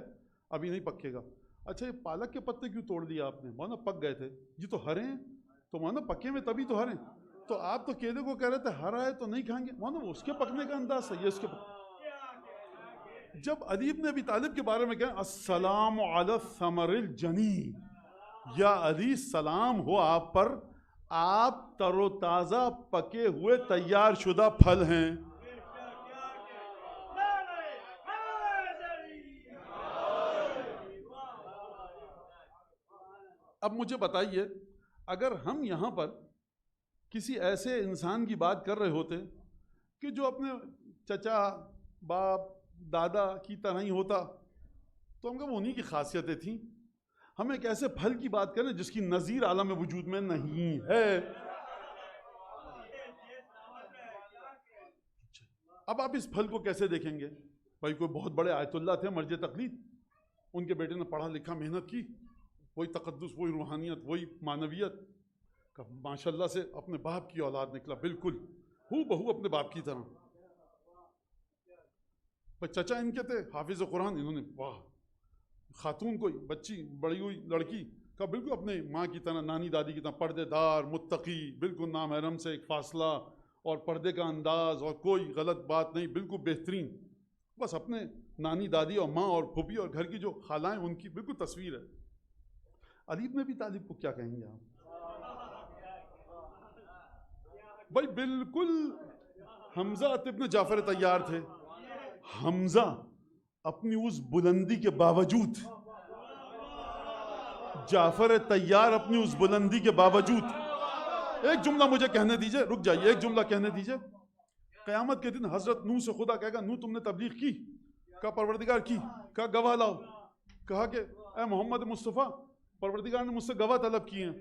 S2: ابھی نہیں پکے گا۔ اچھا، یہ پالک کے پتے کیوں توڑ دیا آپ نے؟ مولانا پک گئے تھے، یہ تو ہرے ہیں، تو مولانا پکے میں تبھی تو ہرے، تو آپ تو کیلے کو کہہ رہے تھے ہرا ہے تو نہیں کھائیں گے، مولانا اس کے پکنے کا انداز صحیح ہے، اس کے جب علی ابن ابی طالب کے بارے میں کہیں السلام علی الثمر الجنی، یا علی سلام ہو آپ پر، آپ تر و تازہ پکے ہوئے تیار شدہ پھل ہیں. اب مجھے بتائیے، اگر ہم یہاں پر کسی ایسے انسان کی بات کر رہے ہوتے کہ جو اپنے چچا، باپ، دادا کی طرح ہی ہوتا، تو ہم وہ انہی کی خاصیتیں تھیں. ہم ایک ایسے پھل کی بات کریں جس کی نظیر عالم وجود میں نہیں ہے. اب آپ اس پھل کو کیسے دیکھیں گے؟ بھائی کوئی بہت بڑے آیت اللہ تھے مرجع تقلید، ان کے بیٹے نے پڑھا لکھا محنت کی، وہی تقدس، وہی روحانیت، وہی معنویت، ماشاء اللہ سے اپنے باپ کی اولاد نکلا، بالکل ہو بہو اپنے باپ کی طرح. چچا ان کے تھے حافظ قرآن، انہوں نے واہ، خاتون کوئی بچی بڑی ہوئی لڑکی کا بالکل اپنے ماں کی طرح، نانی دادی کی طرح، پردے دار، متقی، بالکل نامحرم سے ایک فاصلہ اور پردے کا انداز اور کوئی غلط بات نہیں، بالکل بہترین. بس اپنے نانی دادی اور ماں اور پھوپھی اور گھر کی جو خالائیں ان کی بالکل تصویر ہے. علی ابن ابی طالب کو کیا کہیں گے آپ؟ بھائی بالکل حمزہ ابن جعفر طیار تھے. حمزہ اپنی اس بلندی کے باوجود، جعفر طیار اپنی اس بلندی کے باوجود، ایک جملہ مجھے کہنے دیجئے، رک جائیے، ایک جملہ کہنے دیجئے. قیامت کے دن حضرت نوح سے خدا کہے گا نوح تم نے تبلیغ کی؟ کہا پروردگار کی. کہا گواہ لاؤ. کہا کہ اے محمد مصطفیٰ، پروردگار نے مجھ سے گواہ طلب کیے ہیں،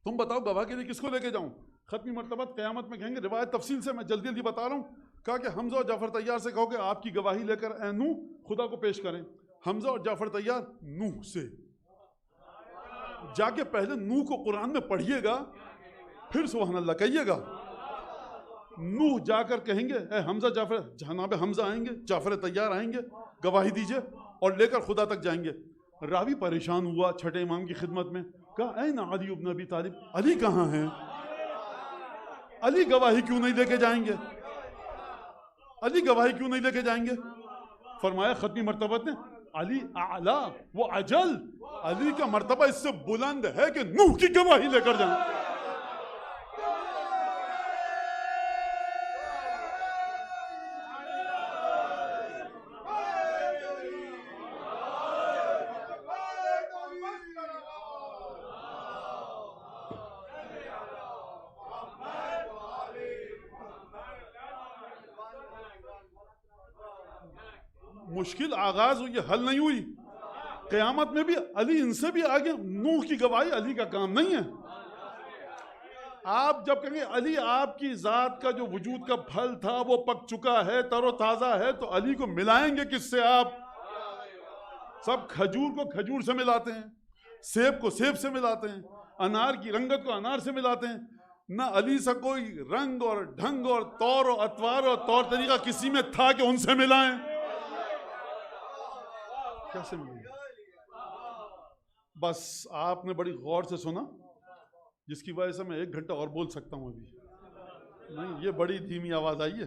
S2: تم بتاؤ گواہ کے لیے کس کو لے کے جاؤں؟ ختمی مرتبہ قیامت میں کہیں گے، روایت تفصیل سے میں جلدی جلدی بتا رہا ہوں. کہا کہ حمزہ اور جعفر طیار سے کہو کہ آپ کی گواہی لے کر اے نوح خدا کو پیش کریں. حمزہ اور جعفر طیار نوح سے جا کے پہلے نوح کو قرآن میں پڑھیے گا، پھر سبحان اللہ کہیے گا. نوح جا کر کہیں گے اے حمزہ جعفر، جناب حمزہ آئیں گے، جعفر طیار آئیں گے، گواہی دیجئے، اور لے کر خدا تک جائیں گے. راوی پریشان ہوا چھٹے امام کی خدمت میں، کہا این علی ابن ابی طالب، علی کہاں ہیں؟ علی گواہی کیوں نہیں لے کے جائیں گے؟ علی گواہی کیوں نہیں لے کے جائیں گے؟ فرمایا ختمی مرتبہ نے علی اعلی و اجل، علی کا مرتبہ اس سے بلند ہے کہ نوح کی گواہی لے کر جائیں. مشکل آغاز ہوئی، حل نہیں ہوئی. قیامت میں بھی علی ان سے بھی آگے. نوح کی گواہی علی کا کام نہیں ہے. آپ جب کہیں گے علی آپ کی ذات کا جو وجود کا پھل تھا وہ پک چکا ہے، تر و تازہ ہے، تو علی کو ملائیں گے کس سے؟ آپ سب کھجور کو کھجور سے ملاتے ہیں، سیب کو سیب سے ملاتے ہیں، انار کی رنگت کو انار سے ملاتے ہیں. نہ علی سے کوئی رنگ اور ڈھنگ اور طور و اطوار اور طور طریقہ کسی میں تھا کہ ان سے ملائیں. کیسے ملیں؟ بس آپ نے بڑی غور سے سنا، جس کی وجہ سے میں 1 گھنٹہ اور بول سکتا ہوں. ابھی نہیں، یہ بڑی دھیمی آواز آئی ہے.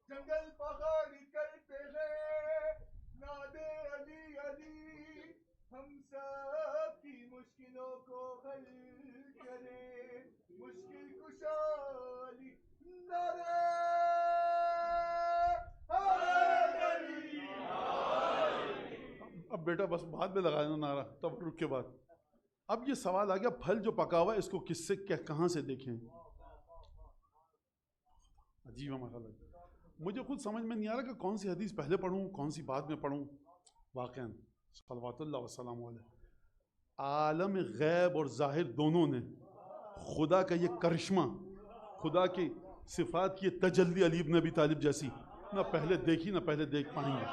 S1: جنگل پہاڑ کرتے ہیں نادے علی علی، ہم سب کی مشکلوں کو حل کرے مشکل کشا علی، نعرہ
S2: اب بیٹا بس بعد میں لگا دینا نعرہ تبرک کے بعد. اب یہ سوال آ گیا پھل جو پکا ہوا ہے اس کو کس سے کہاں سے دیکھیں؟ عجیب ہے ماشاء اللہ. مجھے خود سمجھ میں نہیں آ رہا کہ کون سی حدیث پہلے پڑھوں کون سی بعد میں پڑھوں. واقعاً صلوات اللہ وسلام علیہ، عالم غیب اور ظاہر دونوں نے خدا کا یہ کرشمہ، خدا کی صفات کی یہ تجلی علی ابن ابی طالب جیسی نہ پہلے دیکھی نہ پہلے دیکھ پائیں گے.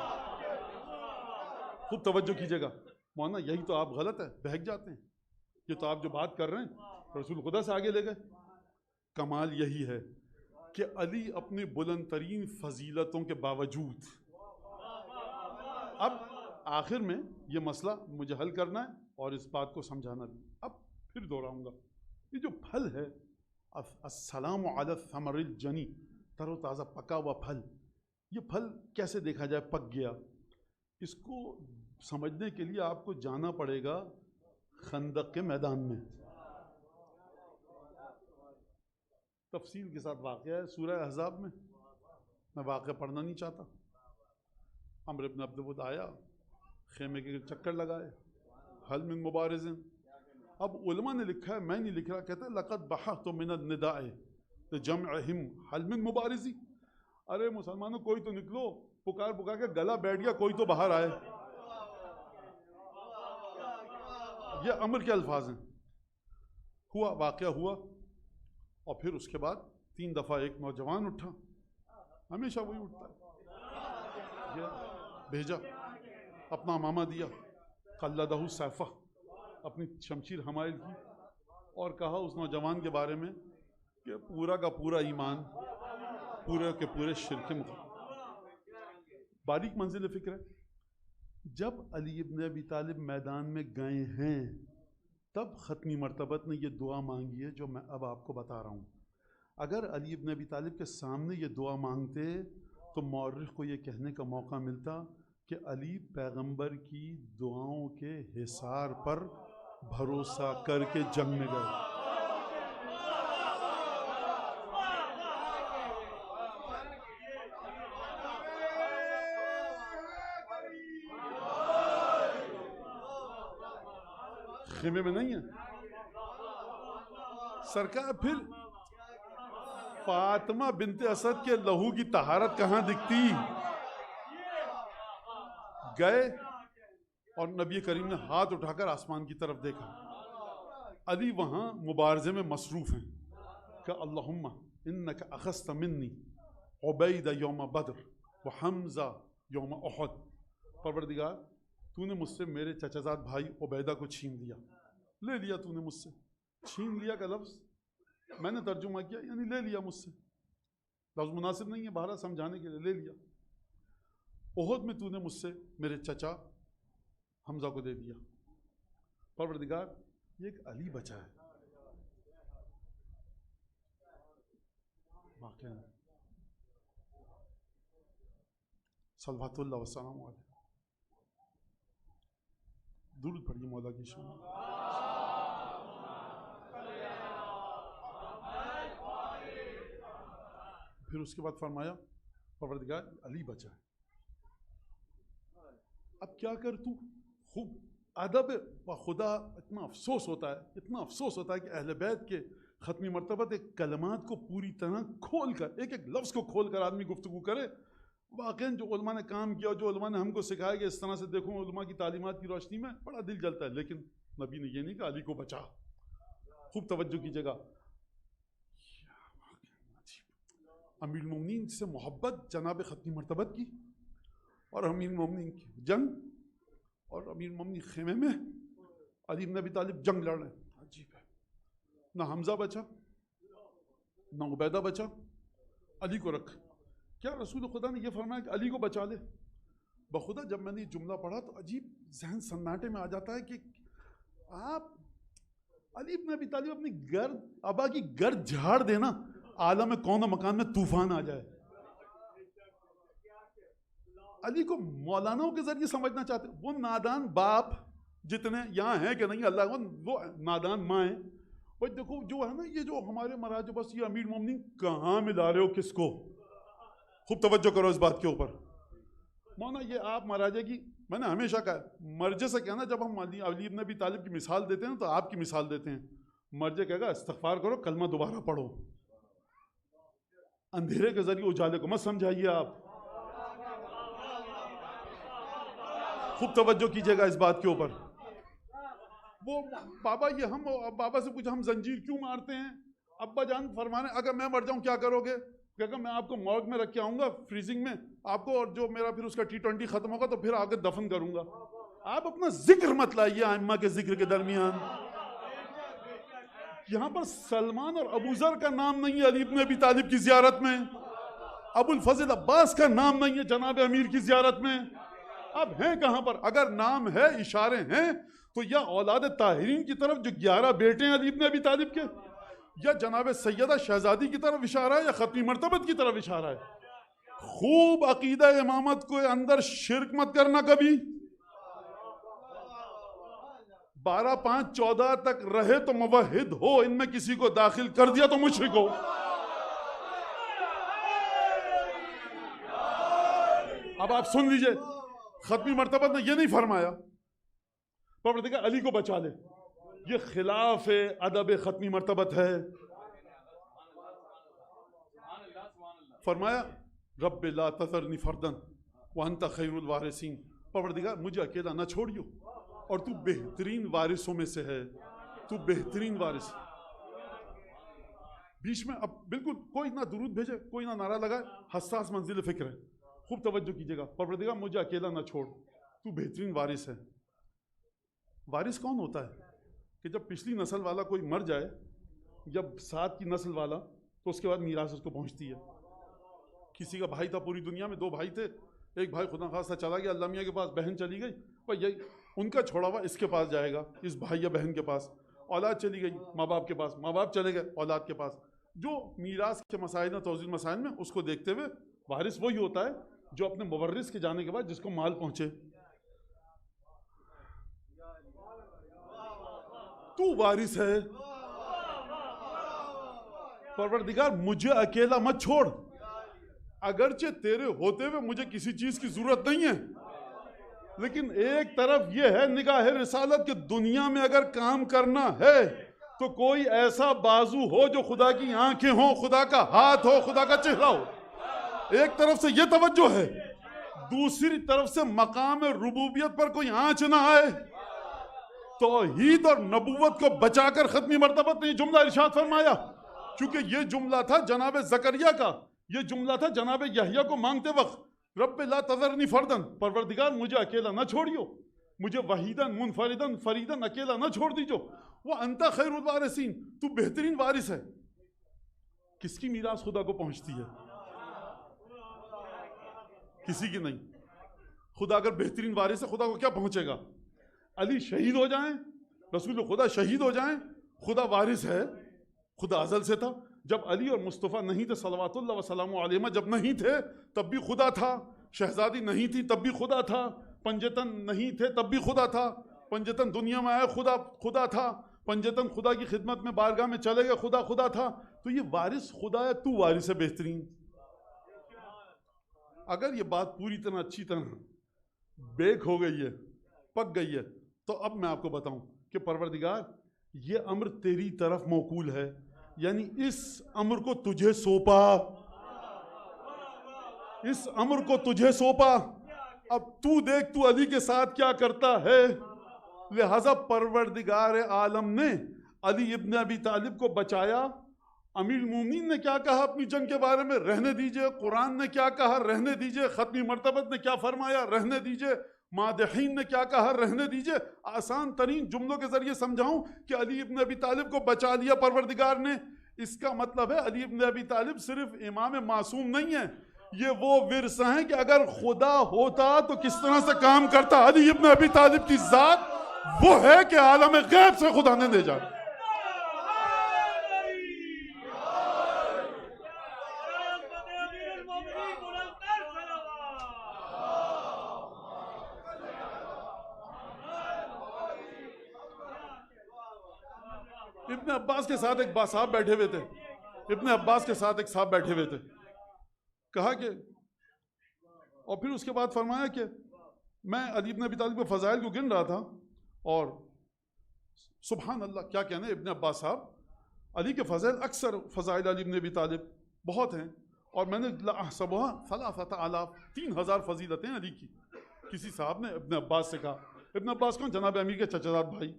S2: خوب توجہ کیجئے گا مولانا، یہی تو آپ غلط ہے، بہک جاتے ہیں. یہ تو آپ جو بات کر رہے ہیں رسول خدا سے آگے لے گئے. کمال یہی ہے کہ علی اپنی بلند ترین فضیلتوں کے باوجود، اب آخر میں یہ مسئلہ مجھے حل کرنا ہے اور اس بات کو سمجھانا بھی. اب پھر دوہراؤں گا، یہ جو پھل ہے السلام علی الثمر الجنی، تر و تازہ پکا ہوا پھل. یہ پھل کیسے دیکھا جائے پک گیا؟ اس کو سمجھنے کے لیے آپ کو جانا پڑے گا خندق کے میدان میں. تفصیل کے ساتھ واقعہ ہے سورہ احزاب میں، میں واقعہ پڑھنا نہیں چاہتا. عمرو بن عبد ود آیا، خیمے کے چکر لگائے، حل من مبارزن. اب علماء نے لکھا ہے، میں نہیں لکھ رہا، کہتا ہے لقد بحثت من النداء جمعہم حل من مبارزی. ارے مسلمانوں کوئی تو نکلو، پکار پکار کے گلا بیٹھ گیا، کوئی تو باہر آئے. یہ امر کے الفاظ ہیں. ہوا واقعہ ہوا، اور پھر اس کے بعد 3 دفعہ ایک نوجوان اٹھا، ہمیشہ وہی اٹھتا ہے. یہ بھیجا، اپنا امامہ دیا، قلدہ سیفہ، اپنی شمشیر حمائل کی، اور کہا اس نوجوان کے بارے میں کہ پورا کا پورا ایمان، پورے کے پورے شرک مخالف. باریک منزل فکر ہے. جب علی ابن ابی طالب میدان میں گئے ہیں تب ختمی مرتبت نے یہ دعا مانگی ہے جو میں اب آپ کو بتا رہا ہوں. اگر علی ابن ابی طالب کے سامنے یہ دعا مانگتے تو مورخ کو یہ کہنے کا موقع ملتا کہ علی پیغمبر کی دعاؤں کے حصار پر بھروسہ کر کے جنگ میں گئے. خیمے میں نہیں ہے سرکار. پھر فاطمہ بنت اسد کے لہو کی طہارت کہاں دکھتی؟ گئے اور نبی کریم نے ہاتھ اٹھا کر آسمان کی طرف دیکھا. علی وہاں مبارزے میں مصروف ہیں کہ اللہم انک اخذت منی عبید یوم بدر وحمزہ یوم احد. پروردگار تو نے مجھ سے میرے چچا زاد بھائی عبیدہ کو چھین لیا. لے لیا تو نے مجھ سے. چھین لیا کا لفظ میں نے ترجمہ کیا یعنی لے لیا مجھ سے. لفظ مناسب نہیں ہے بہرحال سمجھانے کے لیے لے لیا. احد میں تو نے مجھ سے میرے چچا حمزہ کو دے دیا. پروردگار یہ ایک علی بچا ہے. واقعہ صلوات اللہ وسلام علیہ. درود پڑھیے مولا کی شان. پھر اس کے بعد فرمایا پروردگار علی بچا ہے. اب کیا کر تو؟ خوب ادب و خدا. اتنا افسوس ہوتا ہے کہ اہل بیت کے ختمی مرتبت ایک کلمات کو پوری طرح کھول کر، ایک ایک لفظ کو کھول کر آدمی گفتگو کرے. واقعاً جو علماء نے کام کیا، جو علماء نے ہم کو سکھایا کہ اس طرح سے دیکھو علماء کی تعلیمات کی روشنی میں بڑا دل جلتا ہے. لیکن نبی نے یہ نہیں کہا علی کو بچا. خوب توجہ کیجیے گا. امیر المومنین سے محبت جناب ختمی مرتبت کی، اور امیر المومنین کی جنگ، اور امیر المومنین خیمے میں علی بن ابی طالب جنگ لڑ رہے ہیں. عجیب ہے. نہ حمزہ بچا نہ عبیدہ بچا، علی کو رکھ. کیا رسول خدا نے یہ فرمایا کہ علی کو بچا لے؟ بخدا جب میں نے یہ جملہ پڑھا تو عجیب ذہن سناٹے میں آ جاتا ہے کہ آپ علی بن ابی طالب اپنی گرد ابا کی گرد جھاڑ دینا، عالم کون و مکان میں طوفان آ جائے. علی کو مولاناؤں کے ذریعے سمجھنا چاہتے. وہ نادان باپ جتنے یہاں ہیں کہ نہیں اللہ، وہ نادان مائیں. وہ دیکھو جو ہے نا یہ جو ہمارے مراج، بس یہ امیر مومنین کہاں ملا رہے ہو کس کو؟ خوب توجہ کرو اس بات کے اوپر. مولانا یہ آپ مہاراجے کی، میں نے ہمیشہ کہا مرجے سے کہنا جب ہم علی بن ابی طالب کی مثال دیتے ہیں تو آپ کی مثال دیتے ہیں. مرجے کہے گا استغفار کرو، کلمہ دوبارہ پڑھو. اندھیرے کے ذریعے اجالے کو مت سمجھائیے. آپ خوب توجہ کیجیے گا اس بات کے اوپر. وہ بابا یہ ہم بابا سے پوچھا ہم زنجیر کیوں مارتے ہیں؟ ابا جان فرمانے اگر میں مر جاؤں کیا کرو گے؟ کہ میں آپ کو مورگ میں رکھ کے آؤں گا فریزنگ میں آپ کو، اور جو میرا پھر اس کا T20 ختم ہوگا تو پھر آ کے دفن کروں گا. آپ اپنا ذکر مت لائیے ائمہ کے ذکر کے درمیان. یہاں پر سلمان اور ابو ذر کا نام نہیں ہے علی بن ابی طالب کی زیارت میں. ابو الفضل عباس کا نام نہیں ہے جناب امیر کی زیارت میں. اب ہیں کہاں پر؟ اگر نام ہے، اشارے ہیں تو یا اولاد طاہرین کی طرف جو 11 بیٹے ہیں علی بن ابی طالب کے، یا جناب سیدہ شہزادی کی طرف اشارہ ہے یا ختمی مرتبت کی طرف اشارہ ہے؟ خوب عقیدہ امامت کو اندر شرک مت کرنا کبھی. 12-5-14 تک رہے تو موحد ہو، ان میں کسی کو داخل کر دیا تو مشرک ہو. اب آپ سن لیجئے، ختمی مرتبت نے یہ نہیں فرمایا پروردگار علی کو بچا لے، یہ خلاف ادب ختمی مرتبت ہے. فرمایا رب لا تذرنی فردن وانت خیر الوارثین، پروردگار مجھے اکیلا نہ چھوڑیو اور تو بہترین وارثوں میں سے ہے، تو بہترین وارث. بیچ میں اب بالکل کوئی نہ درود بھیجے، کوئی نہ نعرہ لگائے، حساس منزل فکر ہے. خوب توجہ کیجیے گا، پروردگار مجھے اکیلا نہ چھوڑ، تو بہترین وارث ہے. وارث کون ہوتا ہے؟ کہ جب پچھلی نسل والا کوئی مر جائے، جب ساتھ کی نسل والا، تو اس کے بعد میراث اس کو پہنچتی ہے. کسی کا بھائی تھا پوری دنیا میں، 2 بھائی تھے، ایک بھائی خدا خواستہ چلا گیا اللہ میاں کے پاس، بہن چلی گئی، ان کا چھوڑا ہوا اس کے پاس جائے گا، اس بھائی یا بہن کے پاس. اولاد چلی گئی ماں باپ کے پاس، ماں باپ چلے گئے اولاد کے پاس. جو میراث کے مسائل اور توزیع مسائل میں اس کو دیکھتے ہوئے وارث وہی ہوتا ہے جو اپنے مورث کے جانے کے بعد جس کو مال پہنچے. تو وارث ہے، پروردگار مجھے اکیلا مت چھوڑ، اگرچہ تیرے ہوتے ہوئے مجھے کسی چیز کی ضرورت نہیں ہے، لیکن ایک طرف یہ ہے نگاہ رسالت کہ دنیا میں اگر کام کرنا ہے تو کوئی ایسا بازو ہو جو خدا کی آنکھیں ہوں، خدا کا ہاتھ ہو، خدا کا چہرہ ہو. ایک طرف سے یہ توجہ ہے، دوسری طرف سے مقام ربوبیت پر کوئی آنچ نہ آئے. توحید اور نبوت کو بچا کر ختمی مرتبت نے یہ جملہ ارشاد فرمایا، کیونکہ یہ جملہ تھا جناب زکریا کا، یہ جملہ تھا جناب یحییٰ کو مانگتے وقت، رب لا تذرنی فردن، پروردگار مجھے اکیلا نہ چھوڑیو، مجھے وحیدن منفردن فریدن اکیلا نہ چھوڑ دیجو، وہ انت خیر الوارثین، تو بہترین وارث ہے. کس کی میراث خدا کو پہنچتی ہے؟ کسی کی نہیں. خدا اگر بہترین وارث ہے، خدا کو کیا پہنچے گا؟ علی شہید ہو جائیں، رسول خدا شہید ہو جائیں، خدا وارث ہے. خدا ازل سے تھا، جب علی اور مصطفیٰ نہیں تھے صلوات اللہ وسلام علیہ، جب نہیں تھے تب بھی خدا تھا. شہزادی نہیں تھی تب بھی خدا تھا. پنجتن نہیں تھے تب بھی خدا تھا. پنجتن دنیا میں آئے خدا تھا. پنجتن خدا کی خدمت میں بارگاہ میں چلے گئے، خدا تھا. تو یہ وارث خدا ہے، تو وارث ہے بہترین. اگر یہ بات پوری طرح اچھی طرح بیک ہو گئی ہے، پک گئی ہے، تو اب میں آپ کو بتاؤں کہ پروردگار یہ امر تیری طرف موکول ہے، یعنی اس امر کو تجھے سونپا، اس امر کو تجھے سونپا. اب تو دیکھ تو علی کے ساتھ کیا کرتا ہے. لہذا پروردگار عالم نے علی ابن ابی طالب کو بچایا. امیر المومنین نے کیا کہا اپنی جنگ کے بارے میں؟ رہنے دیجئے. قرآن نے کیا کہا؟ رہنے دیجئے. ختمی مرتبت نے کیا فرمایا؟ رہنے دیجئے. مادحین نے کیا کہا؟ رہنے دیجئے. آسان ترین جملوں کے ذریعے سمجھاؤں کہ علی ابن ابی طالب کو بچا لیا پروردگار نے، اس کا مطلب ہے علی ابن ابی طالب صرف امام معصوم نہیں ہے، یہ وہ ورثہ ہیں کہ اگر خدا ہوتا تو کس طرح سے کام کرتا. علی ابن ابی طالب کی ذات وہ ہے کہ عالم غیب سے خدا نے بھیجا. ابن عباس کے ساتھ ایک صاحب بیٹھے ہوئے تھے، ابن عباس کے ساتھ ایک صاحب بیٹھے ہوئے تھے. کہا کہ، اور پھر اس کے بعد فرمایا کہ میں علی ابن ابی طالب کے فضائل کو گن رہا تھا، اور سبحان اللہ کیا کہنے ابن عباس صاحب، علی کے فضائل اکثر فضائل علی ابن ابی طالب بہت ہیں، اور میں نے لأحسبها 3000 3000 فضیلتیں علی کی. کسی صاحب نے ابن عباس سے کہا، ابن عباس کون؟ جناب امیر کے چچا زاد بھائی.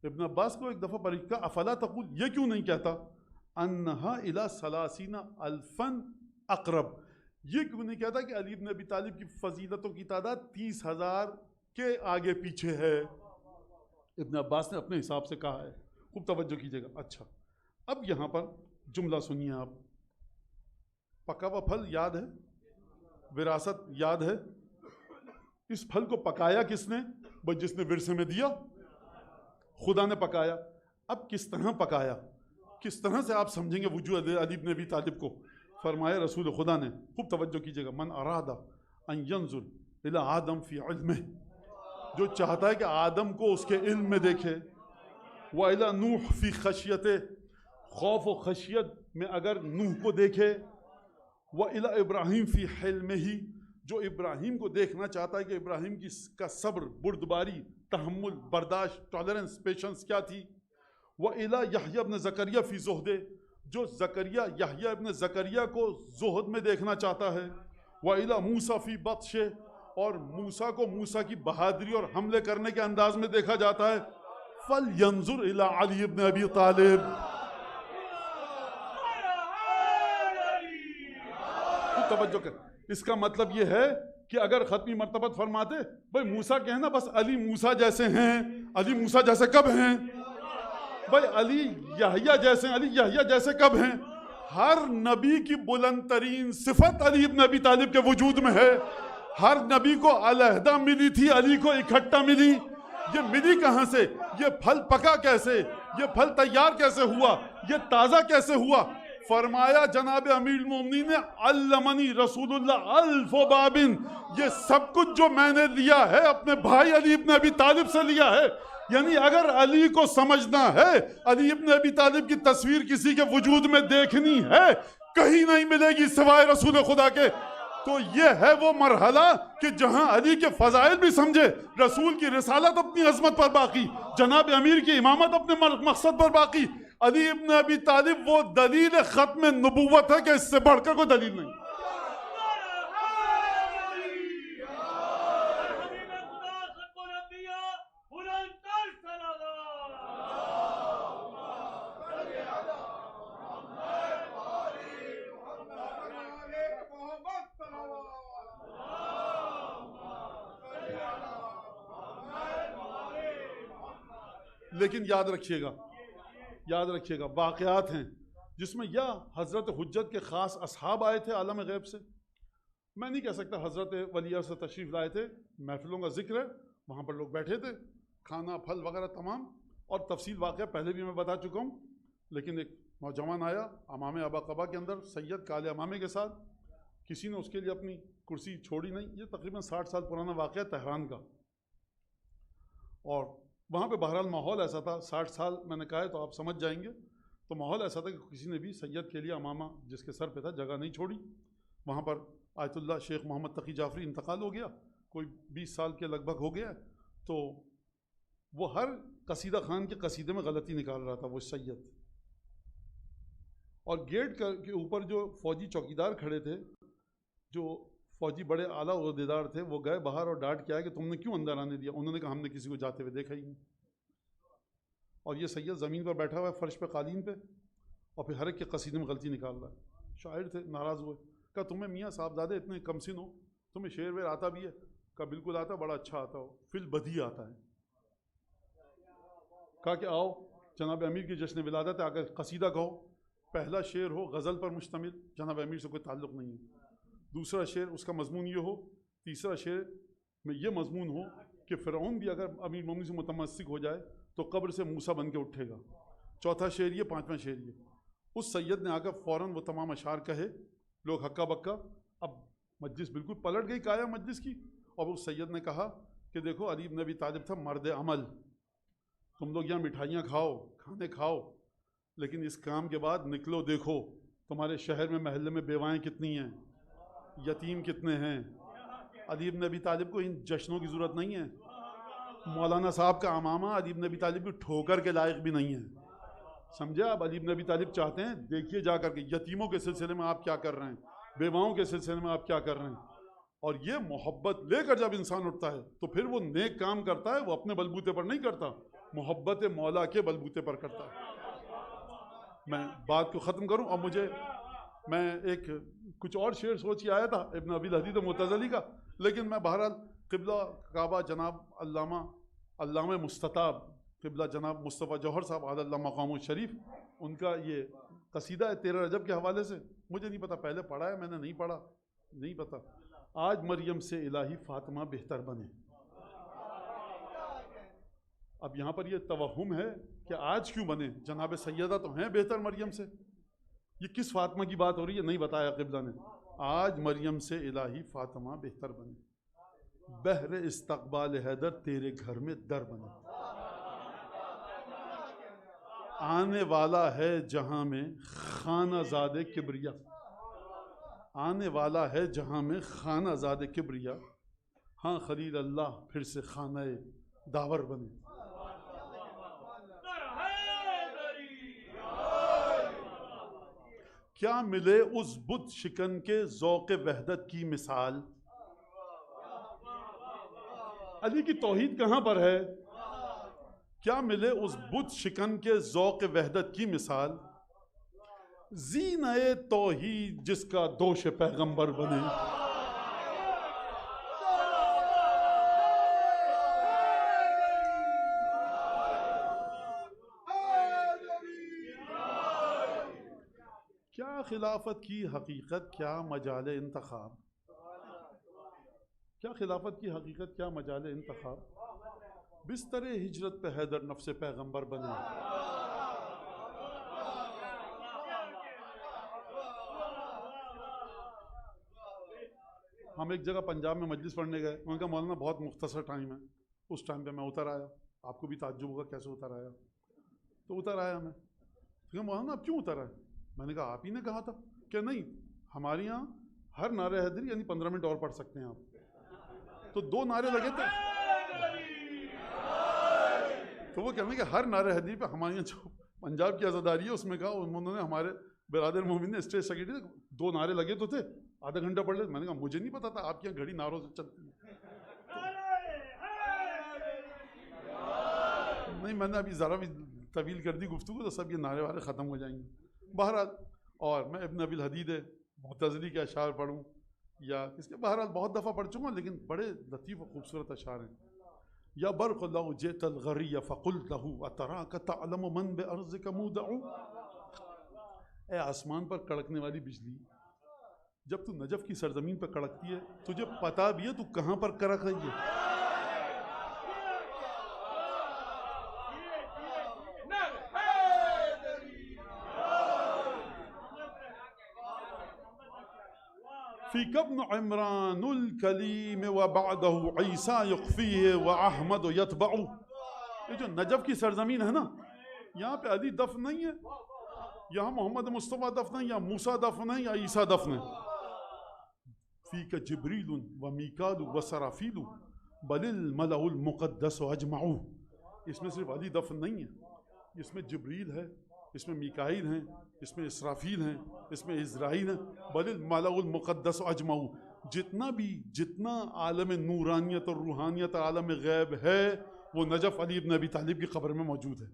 S2: ابن عباس کو ایک دفعہ پریکھا، افلا تقول، یہ کیوں نہیں کہتا انہا الی 30,000 اقرب، یہ کیوں نہیں کہتا کہ علی ابن ابی طالب کی فضیلتوں کی تعداد 30,000 کے آگے پیچھے ہے؟ ابن عباس نے اپنے حساب سے کہا ہے. خوب توجہ کیجیے گا. اچھا اب یہاں پر جملہ سنیے آپ. پکا ہوا پھل یاد ہے، وراثت یاد ہے. اس پھل کو پکایا کس نے؟ بس جس نے ورثے میں دیا، خدا نے پکایا. اب کس طرح پکایا؟ کس طرح سے آپ سمجھیں گے وجود علی بن ابی طالب کو؟ فرمایا رسول خدا نے، خوب توجہ کیجئے گا، من اراد ان ينظر الى آدم فی علمہ، جو چاہتا ہے کہ آدم کو اس کے علم میں دیکھے، وَإِلَى نوح فی خشیتہ، خوف و خشیت میں اگر نوح کو دیکھے، وَإِلَى ابراہیم فی حلمہ، جو ابراہیم کو دیکھنا چاہتا ہے کہ ابراہیم کا صبر، بردباری، تحمل، برداشت، ٹالرنس، پیشنس کیا تھی، وَإِلَى یحییٰ ابن زکریا فی زہدہ، جو زکریا یحییٰ ابن زکریا کو زہد میں دیکھنا چاہتا ہے، وَإِلَى موسیٰ فی بطشہ، اور موسیٰ کو موسیٰ کی بہادری اور حملے کرنے کے انداز میں دیکھا جاتا ہے، فَلْيَنظُرْ إِلَىٰ عَلِيِّ بْنِ أَبِي طَالِبٍ۔ توجہ کر، اس کا مطلب یہ ہے کہ اگر ختمی مرتبت فرماتے بھائی موسیٰ کہنا بس علی موسیٰ جیسے ہیں، علی موسیٰ جیسے کب ہیں؟ بھائی علی یحییٰ جیسے ہیں، علی یحییٰ جیسے کب ہیں؟ ہر نبی کی بلند ترین صفت علی ابن ابی طالب کے وجود میں ہے۔ ہر نبی کو علیحدہ ملی تھی، علی کو اکٹھا ملی۔ یہ ملی کہاں سے؟ یہ پھل پکا کیسے؟ یہ پھل تیار کیسے ہوا؟ یہ تازہ کیسے ہوا؟ فرمایا جناب امیر المومنین نے علمنی رسول اللہ الف بابن، یہ سب کچھ جو میں نے لیا ہے اپنے بھائی علی ابن ابی طالب سے لیا ہے۔ یعنی اگر علی کو سمجھنا ہے، علی ابن ابی طالب کی تصویر کسی کے وجود میں دیکھنی ہے، کہیں نہیں ملے گی سوائے رسول خدا کے۔ تو یہ ہے وہ مرحلہ کہ جہاں علی کے فضائل بھی سمجھے، رسول کی رسالت اپنی عظمت پر باقی، جناب امیر کی امامت اپنے مقصد پر باقی۔ علی ابن ابی طالب وہ دلیل ختم نبوت ہے کہ اس سے بڑھ کر کوئی دلیل نہیں۔ لیکن یاد رکھیے گا واقعات ہیں جس میں یا حضرت حجت کے خاص اصحاب آئے تھے عالم غیب سے، میں نہیں کہہ سکتا حضرت ولی سے تشریف لائے تھے، محفلوں کا ذکر ہے، وہاں پر لوگ بیٹھے تھے، کھانا پھل وغیرہ تمام، اور تفصیل واقعہ پہلے بھی میں بتا چکا ہوں۔ لیکن ایک نوجوان آیا امام ابا قبا کے اندر سید کالے امامے کے ساتھ، کسی نے اس کے لیے اپنی کرسی چھوڑی نہیں۔ یہ تقریباً 60 سال پرانا واقعہ تہران کا، اور وہاں پہ بہرحال ماحول ایسا تھا، 60 سال میں نے کہا ہے تو آپ سمجھ جائیں گے، تو ماحول ایسا تھا کہ کسی نے بھی سید کے لیے امامہ جس کے سر پہ تھا جگہ نہیں چھوڑی۔ وہاں پر آیت اللہ شیخ محمد تقی جعفری انتقال ہو گیا، کوئی 20 سال کے لگ بھگ ہو گیا، تو وہ ہر قصیدہ خان کے قصیدے میں غلطی نکال رہا تھا وہ سید، اور گیٹ کے اوپر جو فوجی چوکیدار کھڑے تھے، جو فوجی بڑے اعلیٰ عہدیدار تھے، وہ گئے باہر اور ڈانٹ کے آئے کہ تم نے کیوں اندر آنے دیا؟ انہوں نے کہا ہم نے کسی کو جاتے ہوئے دیکھا ہی نہیں۔ اور یہ سید زمین پر بیٹھا ہوا ہے فرش پہ قالین پہ، اور پھر ہر ایک کے قصیدے میں غلطی نکال رہا ہے۔ شاعر تھے، ناراض ہوئے، کہا تمہیں میاں صاحبزادے اتنے کم سن ہو، تمہیں شعر ویر آتا بھی ہے؟ کہا بالکل آتا ہے، بڑا اچھا آتا ہو، فی البدی آتا ہے۔ کہا کہ آؤ جناب امیر کی جشن ولادت ہے، آ کر قصیدہ کہو۔ پہلا شعر ہو غزل پر مشتمل، جناب امیر سے کوئی تعلق نہیں ہے۔ دوسرا شعر اس کا مضمون یہ ہو، تیسرا شعر میں یہ مضمون ہو کہ فرعون بھی اگر امیر مومنین سے متمسک ہو جائے تو قبر سے موسیٰ بن کے اٹھے گا۔ چوتھا شعر یہ، پانچواں شعر یہ۔ اس سید نے آ کر فوراً وہ تمام اشعار کہے، لوگ ہکا بکا، اب مجلس بالکل پلٹ گئی کایا مجلس کی، اور اس سید نے کہا کہ دیکھو علی بن ابی طالب تھا مرد عمل، تم لوگ یہاں مٹھائیاں کھاؤ، کھانے کھاؤ، لیکن اس کام کے بعد نکلو دیکھو تمہارے شہر میں محلے میں بیوائیں کتنی ہیں، یتیم کتنے ہیں۔ علی بن ابی طالب کو ان جشنوں کی ضرورت نہیں ہے۔ مولانا صاحب کا امامہ علی بن ابی طالب کی ٹھوکر کے لائق بھی نہیں ہے، سمجھے آپ؟ علی بن ابی طالب چاہتے ہیں دیکھیے جا کر کے یتیموں کے سلسلے میں آپ کیا کر رہے ہیں، بیواؤں کے سلسلے میں آپ کیا کر رہے ہیں۔ اور یہ محبت لے کر جب انسان اٹھتا ہے تو پھر وہ نیک کام کرتا ہے، وہ اپنے بلبوتے پر نہیں کرتا، محبت مولا کے بلبوتے پر کرتا ہے۔ میں بات کو ختم کروں، اور میں ایک کچھ اور شعر سوچ کے آیا تھا ابن ابی الحدید معتزلی کا، لیکن میں بہرحال قبلہ کعبہ جناب علامہ مستطاب قبلہ جناب مصطفیٰ جوہر صاحب علی اللہ مقام الشریف، ان کا یہ قصیدہ ہے 13 رجب کے حوالے سے، مجھے نہیں پتا پہلے پڑھا ہے میں نے نہیں پڑھا، نہیں پتا۔ آج مریم سے الہی فاطمہ بہتر بنے، اب یہاں پر یہ توہم ہے کہ آج کیوں بنے؟ جناب سیدہ تو ہیں بہتر مریم سے. یہ کس فاطمہ کی بات ہو رہی ہے؟ نہیں بتایا قبلہ نے. آج مریم سے الہی فاطمہ بہتر بنے. بہر استقبال حیدر تیرے گھر میں در بنے. آنے والا ہے جہاں میں خانہ زاد کبریا. آنے والا ہے جہاں میں خانہ زاد کبریا. ہاں خلیل اللہ پھر سے خانہ داور بنے. کیا ملے اس بت شکن کے ذوق وحدت کی مثال؟ علی کی توحید کہاں پر ہے؟ کیا ملے اس بت شکن کے ذوق وحدت کی مثال؟ زینہ توحید جس کا دوش پیغمبر بنے. کیا خلافت کی حقیقت کیا مجال انتخاب؟ کیا خلافت کی حقیقت کیا مجال انتخاب؟ بستر ہجرت پہ حیدر نفس پیغمبر بنے. ہم ایک جگہ پنجاب میں مجلس پڑھنے گئے. انہوں نے کہا مولانا بہت مختصر ٹائم ہے. اس ٹائم پہ میں اتر آیا. آپ کو بھی تعجب ہوگا کیسے اتر آیا. تو اتر آیا میں. کہا مولانا آپ کیوں اتر آئے؟ میں نے کہا آپ ہی نے کہا تھا. کہ نہیں ہمارے یہاں ہر نعرہ حیدری یعنی 15 منٹ اور پڑھ سکتے ہیں آپ. تو 2 نعرے لگے تھے. تو وہ کہنے لگے کہ ہر نعرہ حیدری پہ ہمارے یہاں جو پنجاب کی عزاداری ہے اس میں کہا انہوں نے ہمارے برادر مومن نے اسٹیج سیکرٹری 2 نعرے لگے تو تھے آدھا گھنٹہ پڑھ لے. میں نے کہا مجھے نہیں پتا تھا آپ کی یہاں گھڑی نعروں سے چلتی ہے. نہیں میں نے ابھی ذرا بھی طویل کر دی گفتگو تو سب یہ نعرے والے ختم ہو جائیں گے. بہرحال اور میں ابن ابی الحدید معتزلی کے اشعار پڑھوں یا اس کے بہرحال بہت دفعہ پڑھ چکا ہوں لیکن بڑے لطیف و خوبصورت اشعار ہیں. یا برق لو جئت الغری فقلت له اتراک تعلم من بارضک مودع. اے آسمان پر کڑکنے والی بجلی جب تو نجف کی سرزمین پر کڑکتی ہے تجھے پتا بھی ہے تو کہاں پر کڑک رہی ہے. فیک ابن عمران الکلیم وبعدہ عیسیٰ یخفیہ واحمد یتبع. یہ جو نجف کی سرزمین ہے نا یہاں پہ علی دفن نہیں ہے. یہاں محمد مصطفیٰ دفن ہے یا موسیٰ دفن ہے یا عیسیٰ دفن ہے. فیک جبریل و میکال و سرافیل بل الملأ المقدس اجمع. اس میں صرف علی دفن نہیں ہے. اس میں جبریل ہے, اس میں میکائیل ہیں, اس میں اسرافیل ہیں, اس میں عزرائیل ہیں. بل الملأ المقدس اجمع. جتنا عالم نورانیت اور روحانیت عالم غیب ہے وہ نجف علی ابن ابی طالب کی قبر میں موجود ہے.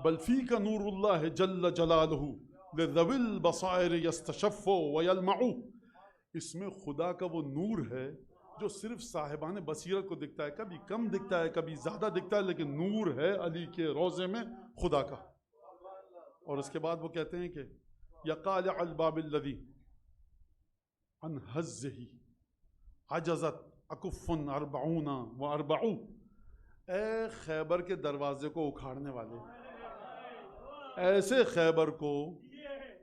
S2: بل فیک نور اللہ جل جلالہ لذوی البصائر یستشف ویلمع. اس میں خدا کا وہ نور ہے جو صرف صاحبان بصیرت کو دکھتا ہے. کبھی کم دکھتا ہے کبھی زیادہ دکھتا ہے لیکن نور ہے علی کے روضے میں خدا کا. اور اس کے بعد وہ کہتے ہیں کہ یقالع الباب الذی عن حزہ عجزت اکف 40 و40. اے خیبر کے دروازے کو اکھاڑنے والے, ایسے خیبر کو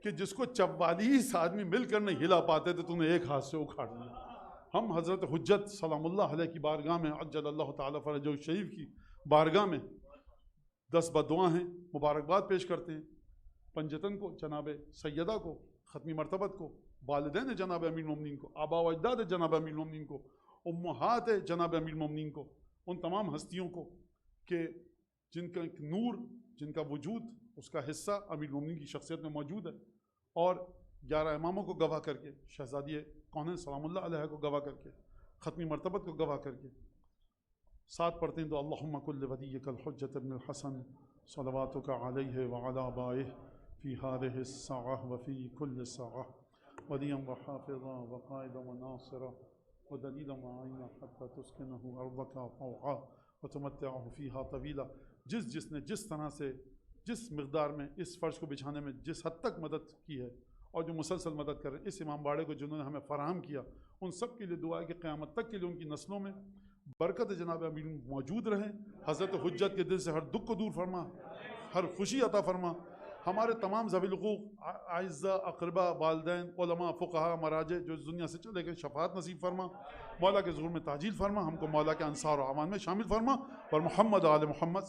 S2: کہ جس کو 44 آدمی مل کر نہیں ہلا پاتے تھے تو نے ایک ہاتھ سے اکھاڑ لیا. ہم حضرت حجت سلام اللہ علیہ کی بارگاہ میں عجل اللہ تعالیٰ فرجہ الشریف کی بارگاہ میں 10 بدعا ہیں, مبارکباد پیش کرتے ہیں. پنجتن کو, جناب سیدہ کو, ختمی مرتبت کو, والدین جناب امیر المومنین کو, آبا و اجداد جناب امیر المومنین کو, امہات جناب امیر المومنین کو, ان تمام ہستیوں کو کہ جن کا ایک نور, جن کا وجود, اس کا حصہ امیر المومنین کی شخصیت میں موجود ہے. اور 11 اماموں کو گواہ کر کے, شہزادی کونین سلام اللہ علیہ کو گواہ کر کے, ختمی مرتبت کو گواہ کر کے ساتھ پڑھتے ہیں تو اللہم کل ولیک الحجت ابن الحسن صلواتک علیہ وعلی آبائہ فی هذه الساعة وفی کل ساعة ولیا وحافظا وقائدا وناصرا ودلیلا وعینا حتی تسکنہ ارضک طوعا وتمتعہ فیہا طویلا. جس نے جس طرح سے جس مقدار میں اس فرش کو بچھانے میں جس حد تک مدد کی ہے اور جو مسلسل مدد کر رہے ہیں, اس امام باڑے کو جنہوں نے ہمیں فراہم کیا, ان سب کے لیے دعا ہے کہ قیامت تک کے لیے ان کی نسلوں میں برکت جناب امیر موجود رہیں. حضرت حجت کے دل سے ہر دکھ کو دور فرما, ہر خوشی عطا فرما. ہمارے تمام ذوی الحقوق اعزاء اقربا والدین علماء فقہا مراجع جو اس دنیا سے چلے گئے شفاعت نصیب فرما. مولا کے ظہور میں تعجیل فرما. ہم کو مولا کے انصار و اعوان میں شامل فرما. اور محمد آل محمد